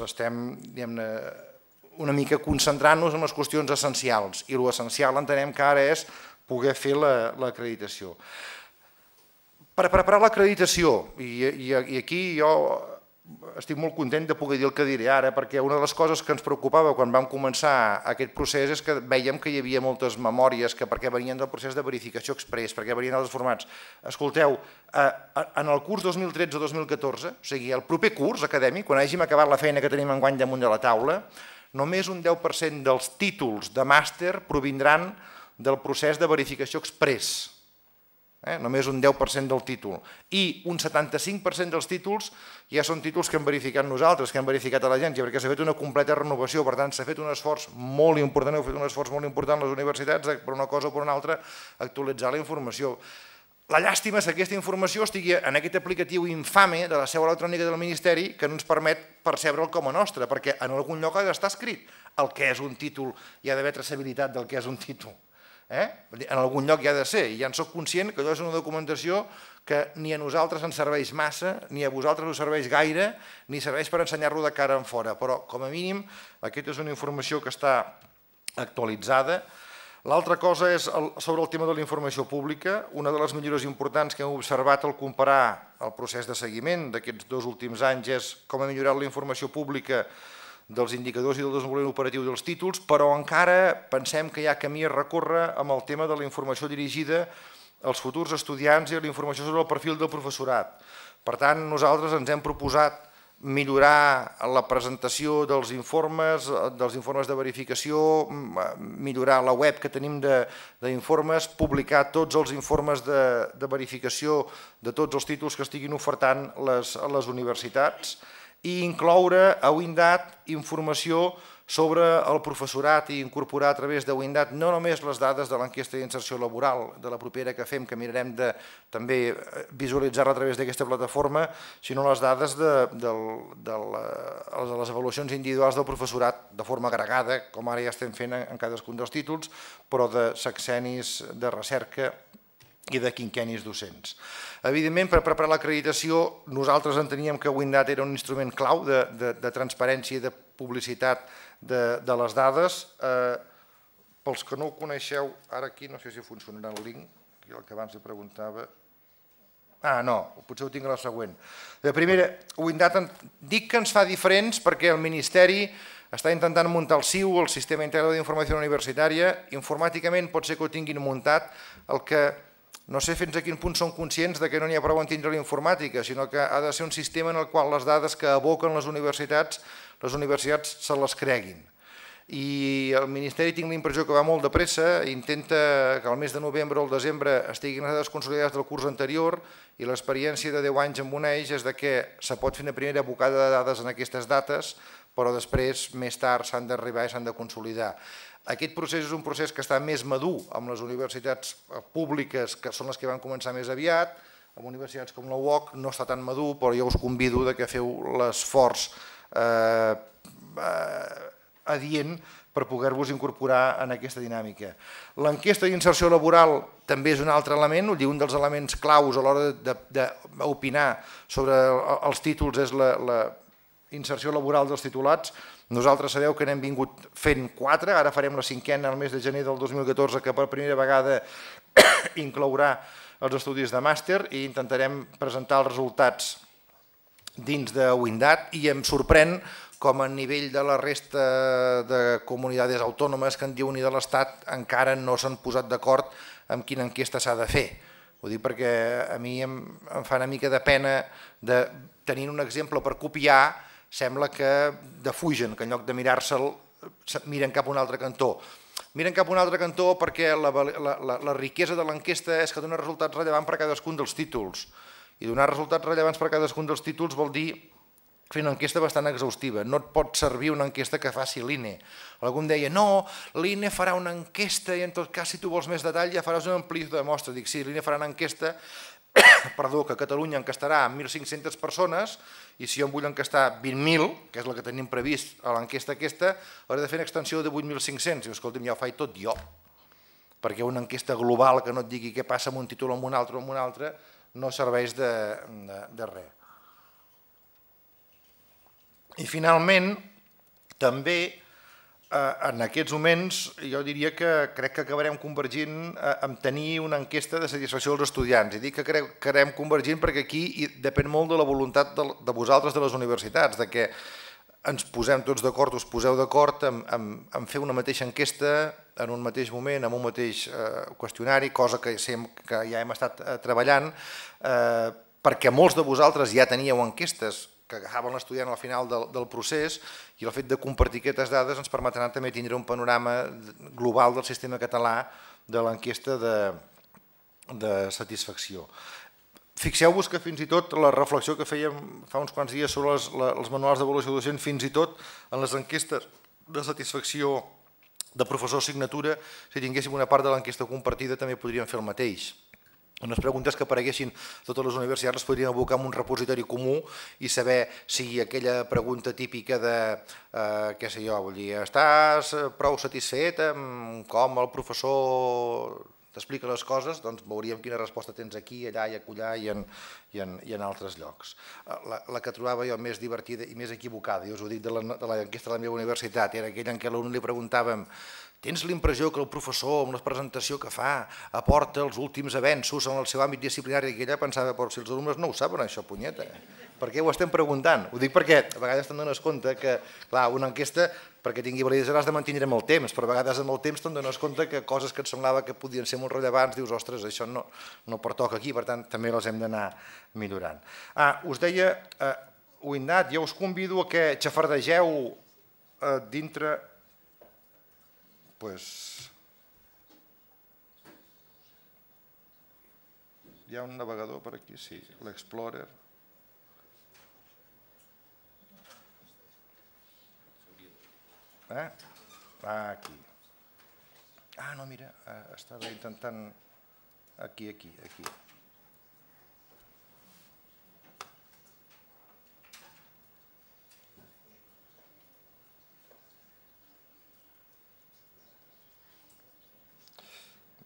estem una mica concentrant-nos en les qüestions essencials i l'essencial entenem que ara és poder fer l'acreditació. Per preparar l'acreditació, i aquí jo estic molt content de poder dir el que diré ara, perquè una de les coses que ens preocupava quan vam començar aquest procés és que vèiem que hi havia moltes memòries que perquè venien del procés de verificació express, perquè venien d'altres formats. Escolteu, en el curs 2013-2014, o sigui, el proper curs acadèmic, quan hàgim acabat la feina que tenim enguany damunt de la taula, només un 10% dels títols de màster provindran del procés de verificació express. Només un 10% del títol. I un 75% dels títols ja són títols que hem verificat nosaltres, que hem verificat a l'agència, perquè s'ha fet una completa renovació, per tant s'ha fet un esforç molt important, heu fet un esforç molt important les universitats, per una cosa o per una altra, actualitzar la informació. La llàstima és que aquesta informació estigui en aquest aplicatiu infame de la seu electrònica del Ministeri que no ens permet percebre'l com a nostre, perquè en algun lloc ha d'estar escrit el que és un títol, hi ha d'haver traçabilitat del que és un títol. En algun lloc hi ha de ser, i ja en soc conscient que allò és una documentació que ni a nosaltres ens serveix massa, ni a vosaltres us serveix gaire, ni serveix per ensenyar-lo de cara en fora, però com a mínim aquesta és una informació que està actualitzada. L'altra cosa és sobre el tema de la informació pública. Una de les millores importants que hem observat al comparar el procés de seguiment d'aquests 2 últims anys és com ha millorat la informació pública dels indicadors i del desenvolupament operatiu dels títols, però encara pensem que hi ha camí a recórrer amb el tema de la informació dirigida als futurs estudiants i a la informació sobre el perfil del professorat. Per tant, nosaltres ens hem proposat millorar la presentació dels informes de verificació, millorar la web que tenim d'informes, publicar tots els informes de verificació de tots els títols que estiguin ofertant les universitats i incloure a Windat informació sobre el professorat i incorporar a través de Windat no només les dades de l'enquesta d'inserció laboral de la propera que fem, que mirarem de també visualitzar-la a través d'aquesta plataforma, sinó les dades de les avaluacions individuals del professorat de forma agregada, com ara ja estem fent en cadascun dels títols, però de sexennis de recerca i de quinquennis docents. Evidentment, per preparar l'acreditació, nosaltres enteníem que Windat era un instrument clau de transparència i de publicitat de les dades. Pels que no ho coneixeu, ara aquí no sé si funcionarà el link, el que abans li preguntava. No, potser ho tinc a la següent. De primera, Windat dic que ens fa diferents perquè el Ministeri està intentant muntar el SIU, el Sistema Integrador d'Informació Universitària. Informàticament pot ser que ho tinguin muntat, el que no sé fins a quin punt són conscients que no n'hi ha prou en tindre la informàtica, sinó que ha de ser un sistema en el qual les dades que aboquen les universitats se les creguin. I el Ministeri tinc la impressió que va molt de pressa, intenta que al mes de novembre o el desembre estiguin les dades consolidades del curs anterior i l'experiència de 10 anys amb un eix és que se pot fer una primera bocada de dades en aquestes dates, però després, més tard, s'han d'arribar i s'han de consolidar. Aquest procés és un procés que està més madur amb les universitats públiques, que són les que van començar més aviat, amb universitats com la UOC no està tan madur, però jo us convido que feu l'esforç adient per poder-vos incorporar en aquesta dinàmica. L'enquesta d'inserció laboral també és un altre element, un dels elements claus a l'hora d'opinar sobre els títols és inserció laboral dels titulats, nosaltres sabeu que n'hem vingut fent 4, ara farem la 5a al mes de gener del 2014, que per primera vegada inclourà els estudis de màster, i intentarem presentar els resultats dins de Windat, i em sorprèn com a nivell de la resta de comunitats autònomes que en diuen i de l'Estat encara no s'han posat d'acord amb quina enquesta s'ha de fer. Ho dic perquè a mi em fa una mica de pena de tenir un exemple per copiar, sembla que defugen, que en lloc de mirar-se'l miren cap a un altre cantó. Miren cap a un altre cantó perquè la riquesa de l'enquesta és que dona resultats rellevants per a cadascun dels títols. I donar resultats rellevants per a cadascun dels títols vol dir fer una enquesta bastant exhaustiva. No et pot servir una enquesta que faci l'INE. Algú em deia, no, l'INE farà una enquesta i en tot cas, si tu vols més detall, ja faràs una ampliació de mostra. Dic, sí, l'INE farà una enquesta, perdó, que a Catalunya encastarà 1.500 persones, i si jo em vull encastar 20.000, que és la que tenim previst a l'enquesta aquesta, hauré de fer una extensió de 8.500. I escolta'm, ja ho faig tot jo. Perquè una enquesta global que no et digui què passa amb un títol, amb un altre, no serveix de res. I finalment, també en aquests moments jo diria que crec que acabarem convergint en tenir una enquesta de satisfacció dels estudiants. I dic que acabarem convergint perquè aquí depèn molt de la voluntat de vosaltres, de les universitats, de que ens posem tots d'acord, us poseu d'acord en fer una mateixa enquesta en un mateix moment, en un mateix qüestionari, cosa que ja hem estat treballant, perquè molts de vosaltres ja teníeu enquestes que agafaven l'estudiant al final del procés, i el fet de compartir aquestes dades ens permetrà també tindre un panorama global del sistema català de l'enquesta de satisfacció. Fixeu-vos que fins i tot la reflexió que fèiem fa uns quants dies sobre els manuals d'avaluació docent, fins i tot en les enquestes de satisfacció de professor assignatura, si tinguéssim una part de l'enquesta compartida també podríem fer el mateix. Unes preguntes que apareguessin a totes les universitats les podríem abocar en un repositori comú i saber si aquella pregunta típica de, què sé jo, vull dir, estàs prou satisfet amb com el professor t'explica les coses, doncs veuríem quina resposta tens aquí, allà i acollar i en altres llocs. La que trobava jo més divertida i més equivocada, jo us ho dic de l'enquesta de la meva universitat, era aquella en què a l'alumne li preguntàvem: tens l'impressió que el professor, amb la presentació que fa, aporta els últims avenços en el seu àmbit disciplinari? I ella pensava, però si els alumnes no ho saben, això, punyeta, per què ho estem preguntant? Ho dic perquè a vegades te'n dones compte que, clar, una enquesta, perquè tingui validesa, l'has de mantenir amb el temps, però a vegades amb el temps te'n dones compte que coses que et semblava que podien ser molt rellevants, dius, ostres, això no pertoca aquí, per tant, també les hem d'anar millorant. Us deia, Windat, jo us convido a que xafardegeu dintre... Hi ha un navegador per aquí, sí, l'Explorer. Aquí. No, mira, estava intentant... Aquí.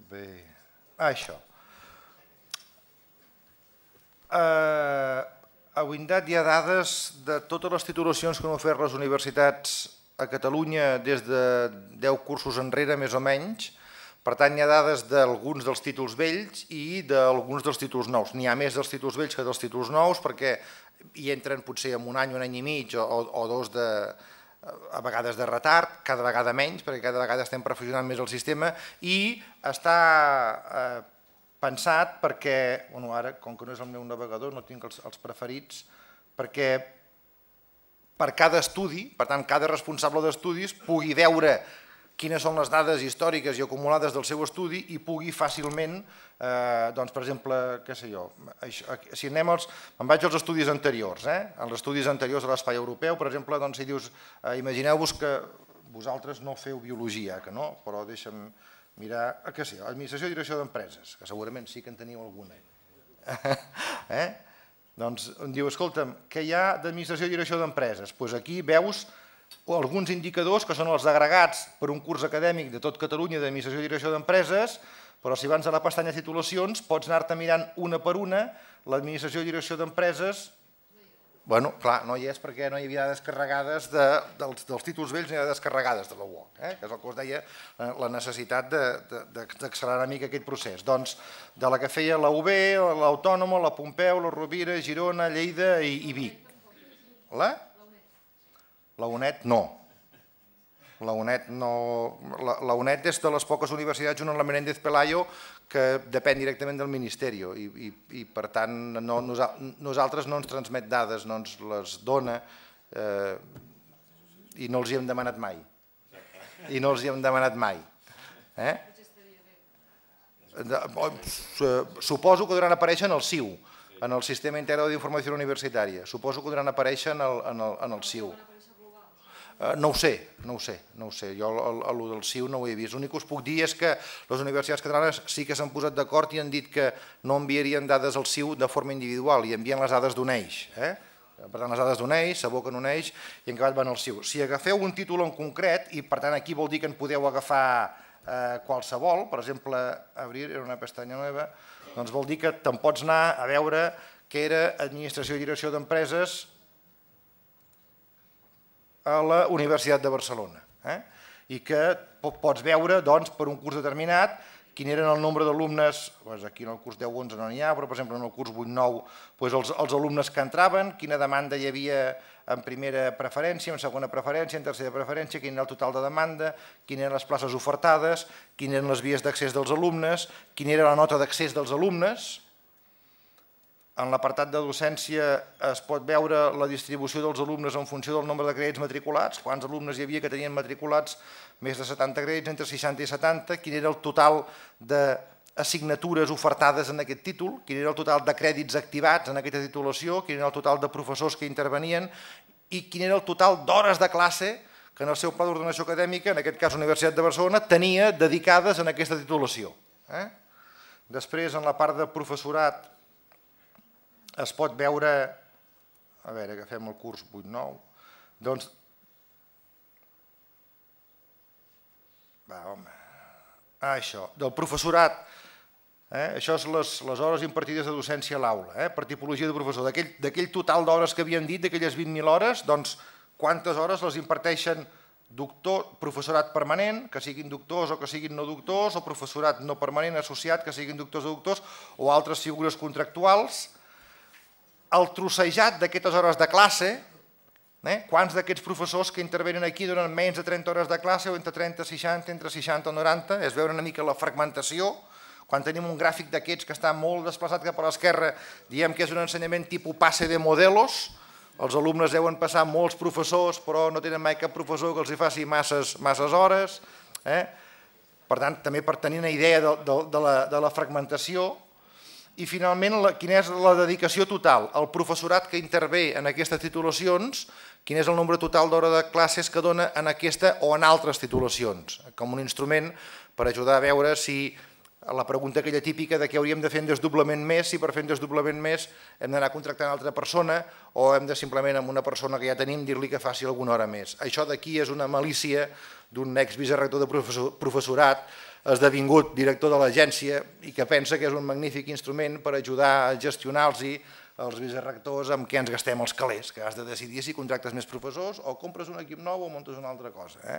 Bé, això. A Windat hi ha dades de totes les titulacions que han ofert les universitats a Catalunya des de 10 cursos enrere, més o menys. Per tant, hi ha dades d'alguns dels títols vells i d'alguns dels títols nous. N'hi ha més dels títols vells que dels títols nous perquè hi entren potser en un any i mig o dos a vegades de retard, cada vegada menys, perquè cada vegada estem perfeccionant més el sistema, i està pensat perquè, ara, com que no és el meu navegador, no tinc els preferits, perquè per cada estudi, per tant, cada responsable d'estudis pugui veure quines són les dades històriques i acumulades del seu estudi i pugui fàcilment, doncs, per exemple, què sé jo, si anem me'n vaig als estudis anteriors, als estudis anteriors de l'espai europeu, per exemple, doncs, si dius, imagineu-vos que vosaltres no feu biologia, que no, però deixa'm mirar, què sé, administració i direcció d'empreses, que segurament sí que en teniu alguna. Doncs em diu, escolta'm, què hi ha d'administració i direcció d'empreses? Doncs aquí veus alguns indicadors que són els agregats per un curs acadèmic de tot Catalunya d'administració i direcció d'empreses, però si vas a la pestanya titulacions pots anar-te mirant una per una l'administració i direcció d'empreses Bueno, clar, no hi és perquè no hi havia dades carregades dels títols vells, ni dades carregades de la UOC, que és el que us deia, la necessitat d'accelerar una mica aquest procés. Doncs, de la que feia la UB, l'Autònoma, la Pompeu, la Rovira, Girona, Lleida i Vic. La UNED no. La UNED és de les poques universitats, junt amb la Menéndez Pelayo, que depèn directament del Ministeri i per tant nosaltres no ens transmet dades, no ens les dona i no els hi hem demanat mai. I no els hi hem demanat mai. Suposo que deuen aparèixer en el SIU, en el Sistema Integrado d'Informació Universitària. Suposo que deuen aparèixer en el SIU. No ho sé. Jo el del SIU no ho he vist. L'únic que us puc dir és que les universitats catalanes sí que s'han posat d'acord i han dit que no enviarien dades al SIU de forma individual i envien les dades d'un eix. Per tant, les dades d'un eix, s'aboquen un eix i en acabat van al SIU. Si agafeu un títol en concret, i per tant aquí vol dir que en podeu agafar qualsevol, per exemple, obrir una pestanya nova, doncs vol dir que te'n pots anar a veure què era Administració i Direcció d'Empreses a la Universitat de Barcelona i que pots veure per un curs determinat quin era el nombre d'alumnes, aquí en el curs 10-11 no n'hi ha, però per exemple en el curs 8-9 els alumnes que entraven, quina demanda hi havia en primera preferència, en segona preferència, en tercera preferència, quin era el total de demanda, quines eren les places ofertades, quines eren les vies d'accés dels alumnes, quina era la nota d'accés dels alumnes. En l'apartat de docència es pot veure la distribució dels alumnes en funció del nombre de crèdits matriculats, quants alumnes hi havia que tenien matriculats més de 70 crèdits, entre 60 i 70, quin era el total d'assignatures ofertades en aquest títol, quin era el total de crèdits activats en aquesta titulació, quin era el total de professors que intervenien i quin era el total d'hores de classe que en el seu pla d'ordenació acadèmica, en aquest cas Universitat de Barcelona, tenia dedicades en aquesta titulació. Després, en la part de professorat, es pot veure, a veure, agafem el curs 8-9, doncs, això, del professorat, això són les hores impartides de docència a l'aula, per tipologia de professor, d'aquell total d'hores que havien dit, d'aquelles 20.000 hores, doncs, quantes hores les imparteixen professorat permanent, que siguin doctors o que siguin no doctors, o professorat no permanent associat, que siguin doctors o doctors, o altres figures contractuals. El trossejat d'aquestes hores de classe, quants d'aquests professors que intervenen aquí donen menys de 30 hores de classe o entre 30 i 60, entre 60 o 90, és veure una mica la fragmentació. Quan tenim un gràfic d'aquests que està molt desplaçat cap a l'esquerra, diem que és un ensenyament tipus passe de modelos, els alumnes deuen passar molts professors però no tenen mai cap professor que els hi faci masses hores. Per tant, també per tenir una idea de la fragmentació. I finalment, quina és la dedicació total? El professorat que intervé en aquestes titulacions, quin és el nombre total d'hora de classes que dona en aquesta o en altres titulacions, com un instrument per ajudar a veure si la pregunta aquella típica de què hauríem de fer en desdoblament més, si per fer en desdoblament més hem d'anar contractant altra persona o hem de simplement amb una persona que ja tenim dir-li que faci alguna hora més. Això d'aquí és una malícia d'un exvicerrector de professorat esdevingut director de l'agència i que pensa que és un magnífic instrument per ajudar a gestionar-los els vicerrectors amb què ens gastem els calés, que has de decidir si contractes més professors o compres un equip nou o muntes una altra cosa.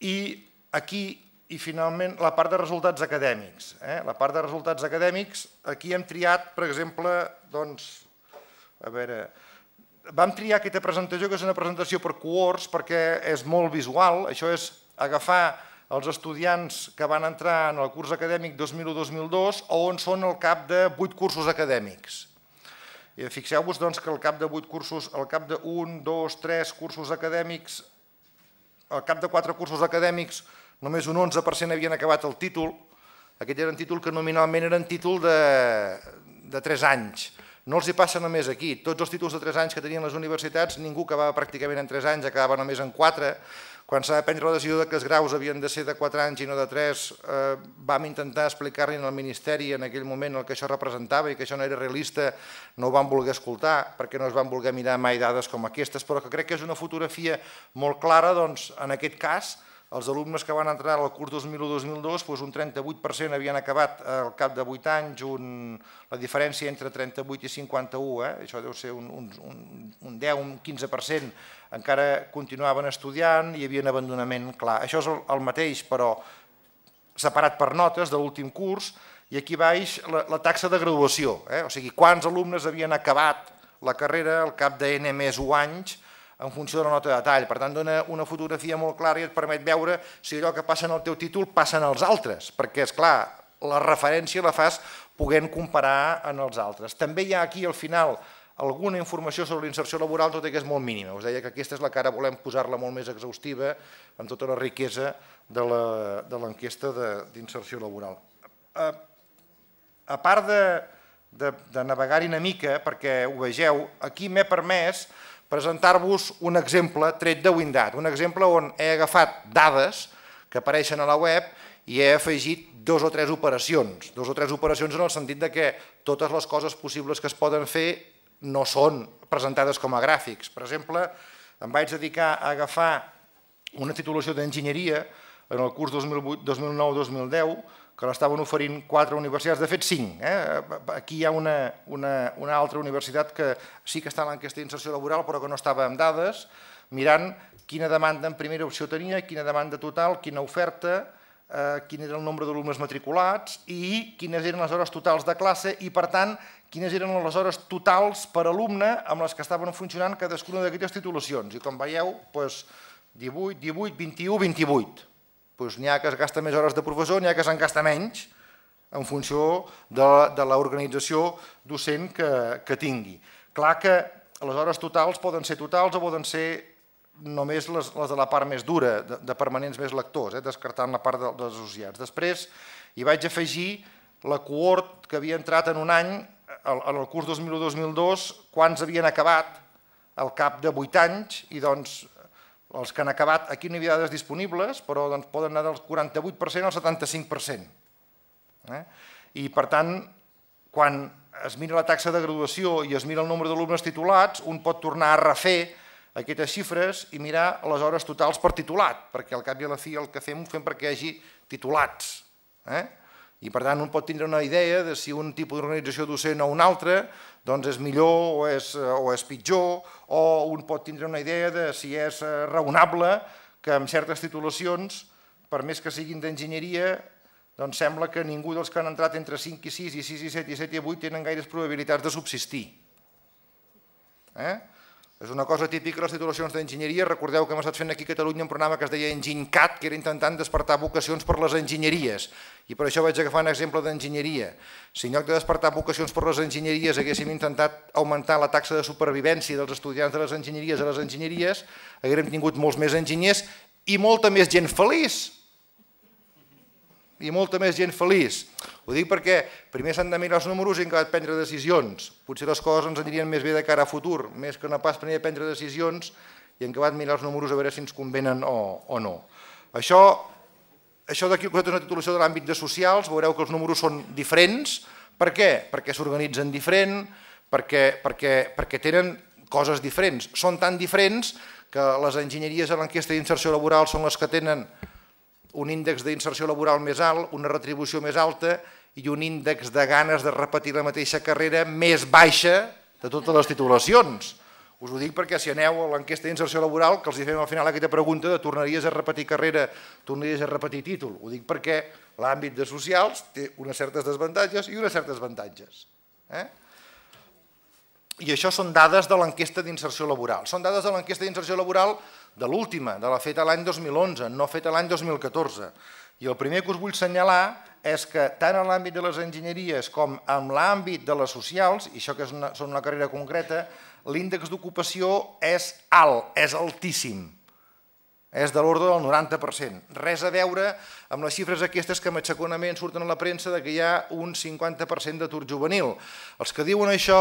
I aquí, i finalment, la part de resultats acadèmics. La part de resultats acadèmics, aquí hem triat, per exemple, doncs, a veure, vam triar aquesta presentació, que és una presentació per cohorts, perquè és molt visual, això és agafar els estudiants que van entrar en el curs acadèmic 2001-2002 o on són al cap de 8 cursos acadèmics. Fixeu-vos que al cap de 8 cursos, al cap de 1, 2, 3 cursos acadèmics, al cap de 4 cursos acadèmics, només un 11% havien acabat el títol. Aquest era un títol que nominalment era un títol de 3 anys. No els hi passa només aquí. Tots els títols de 3 anys que tenien les universitats, ningú acabava pràcticament en 3 anys, acabava només en 4. Quan s'ha de prendre la decisió que els graus havien de ser de 4 anys i no de 3, vam intentar explicar-li al Ministeri en aquell moment el que això representava i que això no era realista, no ho van voler escoltar perquè no es van voler mirar mai dades com aquestes, però que crec que és una fotografia molt clara, doncs, en aquest cas, els alumnes que van entrar al curs 2001-2002, un 38% havien acabat al cap de 8 anys, la diferència entre 38 i 51, això deu ser un 10, un 15%, encara continuaven estudiant i hi havia un abandonament clar. Això és el mateix, però separat per notes de l'últim curs, i aquí baix la taxa de graduació, o sigui, quants alumnes havien acabat la carrera al cap de N més 1 anys en funció de la nota de tall. Per tant, dona una fotografia molt clara i et permet veure si allò que passa en el teu títol passa en els altres, perquè, esclar, la referència la fas podent comparar en els altres. També hi ha aquí, al final, alguna informació sobre l'inserció laboral, tot i que és molt mínima. Us deia que aquesta és la que ara volem posar-la molt més exhaustiva, amb tota la riquesa de l'enquesta d'inserció laboral. A part de navegar-hi una mica, perquè ho vegeu, aquí m'he permès presentar-vos un exemple tret de Windat, un exemple on he agafat dades que apareixen a la web i he afegit 2 o 3 operacions. 2 o 3 operacions en el sentit que totes les coses possibles que es poden fer no són presentades com a gràfics. Per exemple, em vaig dedicar a agafar una titulació d'enginyeria en el curs 2009-2010, que l'estaven oferint 4 universitats, de fet 5. Aquí hi ha una altra universitat que sí que està en l'enquesta d'inserció laboral però que no estava amb dades, mirant quina demanda en primera opció tenia, quina demanda total, quina oferta, quin era el nombre d'alumnes matriculats i quines eren les hores totals de classe i, per tant, quines eren les hores totals per alumne amb les que estaven funcionant cadascuna d'aquestes titulacions. I com veieu, 18, 18, 21, 28. N'hi ha que es gasta més hores de professor, n'hi ha que se'n gasta menys en funció de l'organització docent que tingui. Clar que les hores totals poden ser totals o poden ser només les de la part més dura, de permanents més lectors, descartant la part dels associats. Després hi vaig afegir la cohort que havia entrat en un any, en el curs 2001-2002, quants havien acabat al cap de 8 anys, i doncs els que han acabat, aquí no hi havia dades disponibles, però poden anar del 48% al 75%. I per tant, quan es mira la taxa de graduació i es mira el nombre d'alumnes titulats, un pot tornar a refer aquestes xifres i mirar les hores totals per titulat, perquè al cap i a la fi el que fem ho fem perquè hi hagi titulats. I per tant un pot tindre una idea de si un tipus d'organització docent o un altre és millor o és pitjor, o un pot tindre una idea de si és raonable que en certes titulacions, per més que siguin d'enginyeria, sembla que ningú dels que han entrat entre 5 i 6 i 6 i 7 i 7 i 8 tenen gaires probabilitats de subsistir. És una cosa típica de les titulacions d'enginyeria. Recordeu que hem estat fent aquí a Catalunya un programa que es deia EnginCat, que era intentant despertar vocacions per les enginyeries. I per això vaig agafar un exemple d'enginyeria. Si en lloc de despertar vocacions per les enginyeries haguéssim intentat augmentar la taxa de supervivència dels estudiants de les enginyeries a les enginyeries, haguérem tingut molts més enginyers i molta més gent feliç. I molta més gent feliç. Ho dic perquè primer s'han de mirar els números i hem acabat prendre decisions. Potser les coses ens anirien més bé de cara a futur, més que no pas prendre decisions i hem acabat mirar els números a veure si ens convenen o no. Això d'aquí és una titulació de l'àmbit de socials, veureu que els números són diferents. Per què? Perquè s'organitzen diferent, perquè tenen coses diferents. Són tan diferents que les enginyeries a l'enquesta d'inserció laboral són les que tenen un índex d'inserció laboral més alt, una retribució més alta i un índex de ganes de repetir la mateixa carrera més baixa de totes les titulacions. Us ho dic perquè si aneu a l'enquesta d'inserció laboral, que els fem al final aquesta pregunta de tornaries a repetir carrera, tornaries a repetir títol. Ho dic perquè l'àmbit de socials té unes certes desavantatges i unes certes avantatges. I això són dades de l'enquesta d'inserció laboral. Són dades de l'enquesta d'inserció laboral de l'última, de la feta l'any 2011, no feta l'any 2014. I el primer que us vull assenyalar és que tant en l'àmbit de les enginyeries com en l'àmbit de les socials, i això que són una carrera concreta, l'índex d'ocupació és alt, és altíssim. És de l'ordre del 90%. Res a veure amb les xifres aquestes que matxaconament surten a la premsa que hi ha un 50% d'atur juvenil. Els que diuen això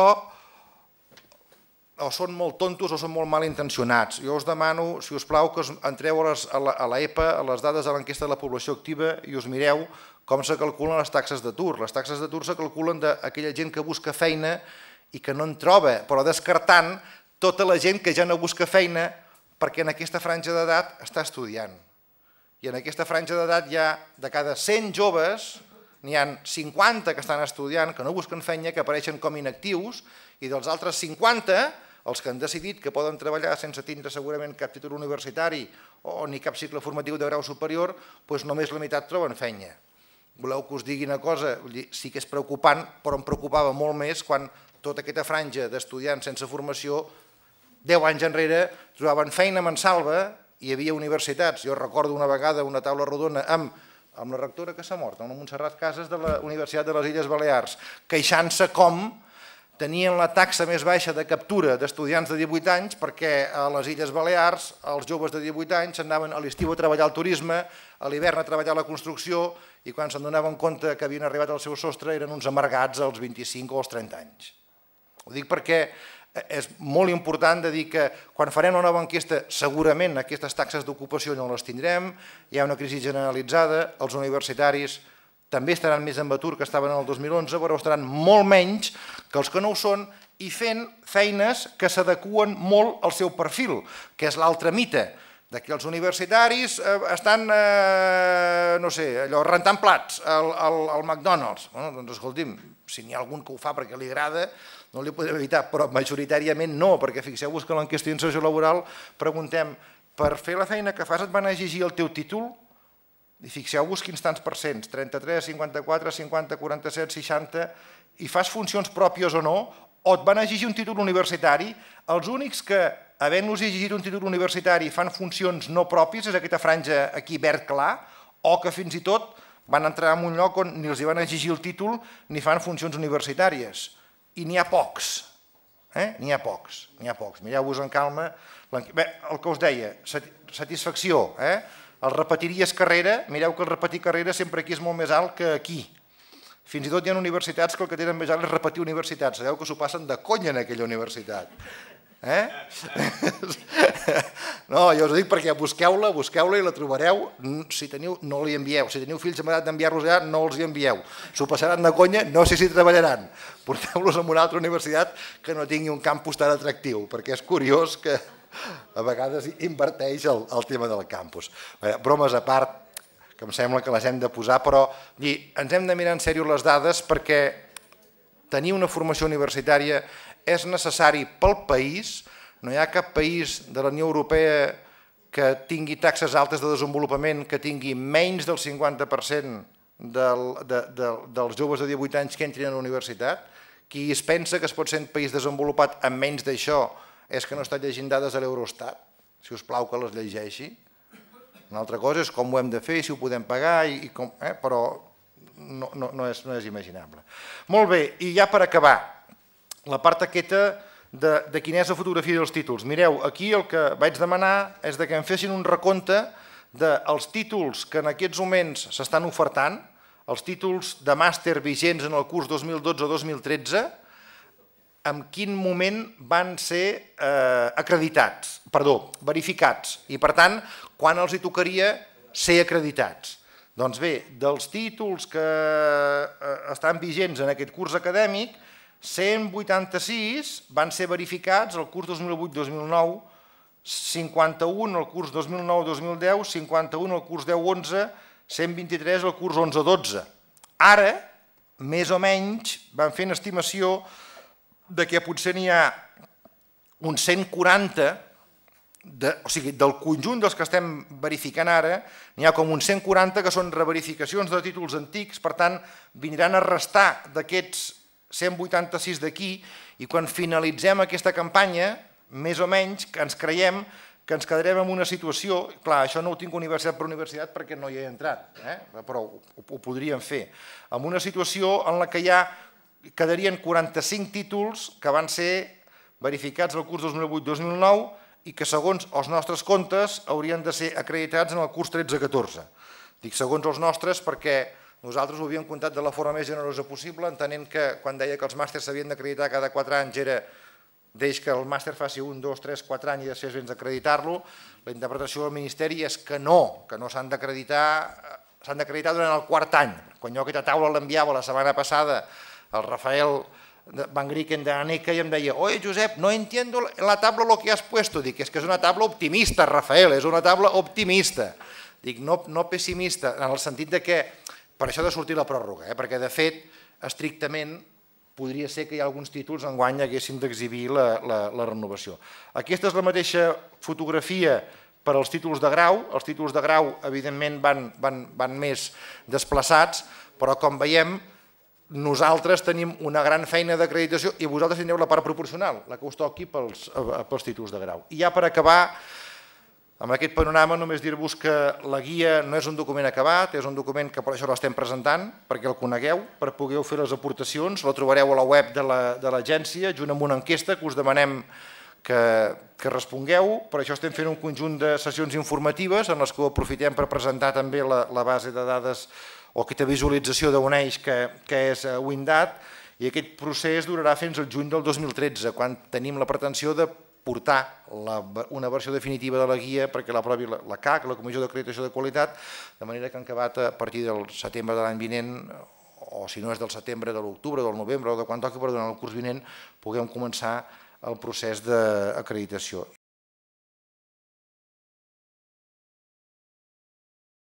o són molt tontos o són molt malintencionats. Jo us demano, si us plau, que entreu a l'EPA, a les dades de l'enquesta de la població activa, i us mireu com se calculen les taxes d'atur. Les taxes d'atur se calculen d'aquella gent que busca feina i que no en troba, però descartant tota la gent que ja no busca feina perquè en aquesta franja d'edat està estudiant. I en aquesta franja d'edat hi ha, de cada 100 joves, n'hi ha 50 que estan estudiant, que no busquen feina, que apareixen com inactius, i dels altres 50, els que han decidit que poden treballar sense tindre segurament cap títol universitari o ni cap cicle formatiu de grau superior, doncs només la meitat troben feina. Voleu que us digui una cosa? Sí que és preocupant, però em preocupava molt més quan tota aquesta franja d'estudiants sense formació, 10 anys enrere, trobaven feina a Mansalva i hi havia universitats. Jo recordo una vegada una taula rodona amb la rectora que s'ha mort, amb la Montserrat Casas de la Universitat de les Illes Balears, queixant-se com tenien la taxa més baixa de captura d'estudiants de 18 anys perquè a les Illes Balears els joves de 18 anys s'anaven a l'estiu a treballar al turisme, a l'hivern a treballar a la construcció i quan se'n donaven compte que havien arribat al seu sostre eren uns amargats als 25 o als 30 anys. Ho dic perquè és molt important de dir que quan farem una nova enquesta segurament aquestes taxes d'ocupació no les tindrem, hi ha una crisi generalitzada, els universitaris també estaran més en atur que estaven el 2011, però estaran molt menys que els que no ho són i fent feines que s'adeqüen molt al seu perfil, que és l'altre mite, que els universitaris estan, no sé, allò, rentant plats al McDonald's. Doncs escolti'm, si n'hi ha algun que ho fa perquè li agrada, no li podem evitar, però majoritàriament no, perquè fixeu-vos que a l'enquesta d'inserció laboral preguntem, per fer la feina que fas et van exigir el teu títol? I fixeu-vos quins tants percents, 33, 54, 50, 47, 60, i fas funcions pròpies o no, o et van exigir un títol universitari, els únics que, havent-nos exigit un títol universitari, fan funcions no pròpies, és aquesta franja aquí verd clar, o que fins i tot van entrar en un lloc on ni els van exigir el títol ni fan funcions universitàries. I n'hi ha pocs, n'hi ha pocs. Mireu-vos en calma. Bé, el que us deia, satisfacció, el repetiries carrera, mireu que el repetir carrera sempre aquí és molt més alt que aquí. Fins i tot hi ha universitats que el que tenen més alt és repetir universitats. Sabeu que s'ho passen de conya en aquella universitat. No, jo us ho dic perquè busqueu-la i la trobareu. Si teniu, no li envieu. Si teniu fills amb edat d'enviar-los allà, no els hi envieu. S'ho passaran de conya, no sé si treballaran. Porteu-los a una altra universitat que no tingui un campus tan atractiu, perquè és curiós que a vegades inverteix el tema del campus. Bromes a part, que em sembla que les hem de posar, però ens hem de mirar en sèrio les dades perquè tenir una formació universitària és necessari pel país. No hi ha cap país de la Unió Europea que tingui taxes altes de desenvolupament, que tingui menys del 50% dels joves de 18 anys que entrin a la universitat. Qui es pensa que es pot ser un país desenvolupat amb menys d'això és que no està llegint dades a l'Eurostat, si us plau que les llegeixi. Una altra cosa és com ho hem de fer, si ho podem pagar, però no és imaginable. Molt bé, i ja per acabar, la part aquesta de quina és la fotografia dels títols. Mireu, aquí el que vaig demanar és que em fessin un recompte dels títols que en aquests moments s'estan ofertant, els títols de màster vigents en el curs 2012-2013, en quin moment van ser verificats i, per tant, quan els hi tocaria ser acreditats. Doncs bé, dels títols que estan vigents en aquest curs acadèmic, 186 van ser verificats el curs 2008-2009, 51 el curs 2009-2010, 51 el curs 10-11, 123 el curs 11-12. Ara, més o menys, van fer una estimació que potser n'hi ha uns 140, o sigui, del conjunt dels que estem verificant ara, n'hi ha com uns 140 que són reverificacions de títols antics, per tant, vindran a restar d'aquests 186 d'aquí, i quan finalitzem aquesta campanya, més o menys, que ens creiem que ens quedarem en una situació, clar, això no ho tinc universitat per universitat perquè no hi he entrat, però ho podríem fer, en una situació en la que ja quedarien 45 títols que van ser verificats el curs 2008-2009 i que segons els nostres comptes haurien de ser acreditats en el curs 13-14. Dic segons els nostres perquè nosaltres ho havíem comptat de la forma més generosa possible, entenent que quan deia que els màsters s'havien d'acreditar cada 4 anys era deix que el màster faci 1, 2, 3, 4 anys i després vens d'acreditar-lo. La interpretació del Ministeri és que no s'han d'acreditar durant el quart any. Quan jo aquesta taula l'enviava la setmana passada el Rafael Van Grieken de ANECA i em deia, oye Josep, no entiendo la tabla lo que has puesto. Dic, és que és una tabla optimista, Rafael, és una tabla optimista. Dic, no pessimista, en el sentit que per això ha de sortir la pròrroga, perquè de fet, estrictament, podria ser que hi ha alguns títols enguany haguessin d'exhibir la renovació. Aquesta és la mateixa fotografia per als títols de grau. Els títols de grau, evidentment, van més desplaçats, però com veiem, nosaltres tenim una gran feina d'acreditació i vosaltres tindreu la part proporcional, la que us toqui pels títols de grau. I ja per acabar, amb aquest panorama només dir-vos que la guia no és un document acabat, és un document que per això l'estem presentant, perquè el conegueu, per poder fer les aportacions, la trobareu a la web de l'agència, junt amb una enquesta que us demanem que respongueu. Per això estem fent un conjunt de sessions informatives en les que ho aprofitem per presentar també la base de dades o aquesta visualització d'un eix que és Windat, i aquest procés durarà fins al juny del 2013, quan tenim la pretensió de portar una versió definitiva de la guia perquè l'aprovi la CAC, la Comissió d'Acreditació de Qualitat, de manera que en acabat a partir del setembre de l'any vinent, o si no és del setembre, de l'octubre, del novembre o de quan toqui per donar el curs vinent, puguem començar el procés d'acreditació.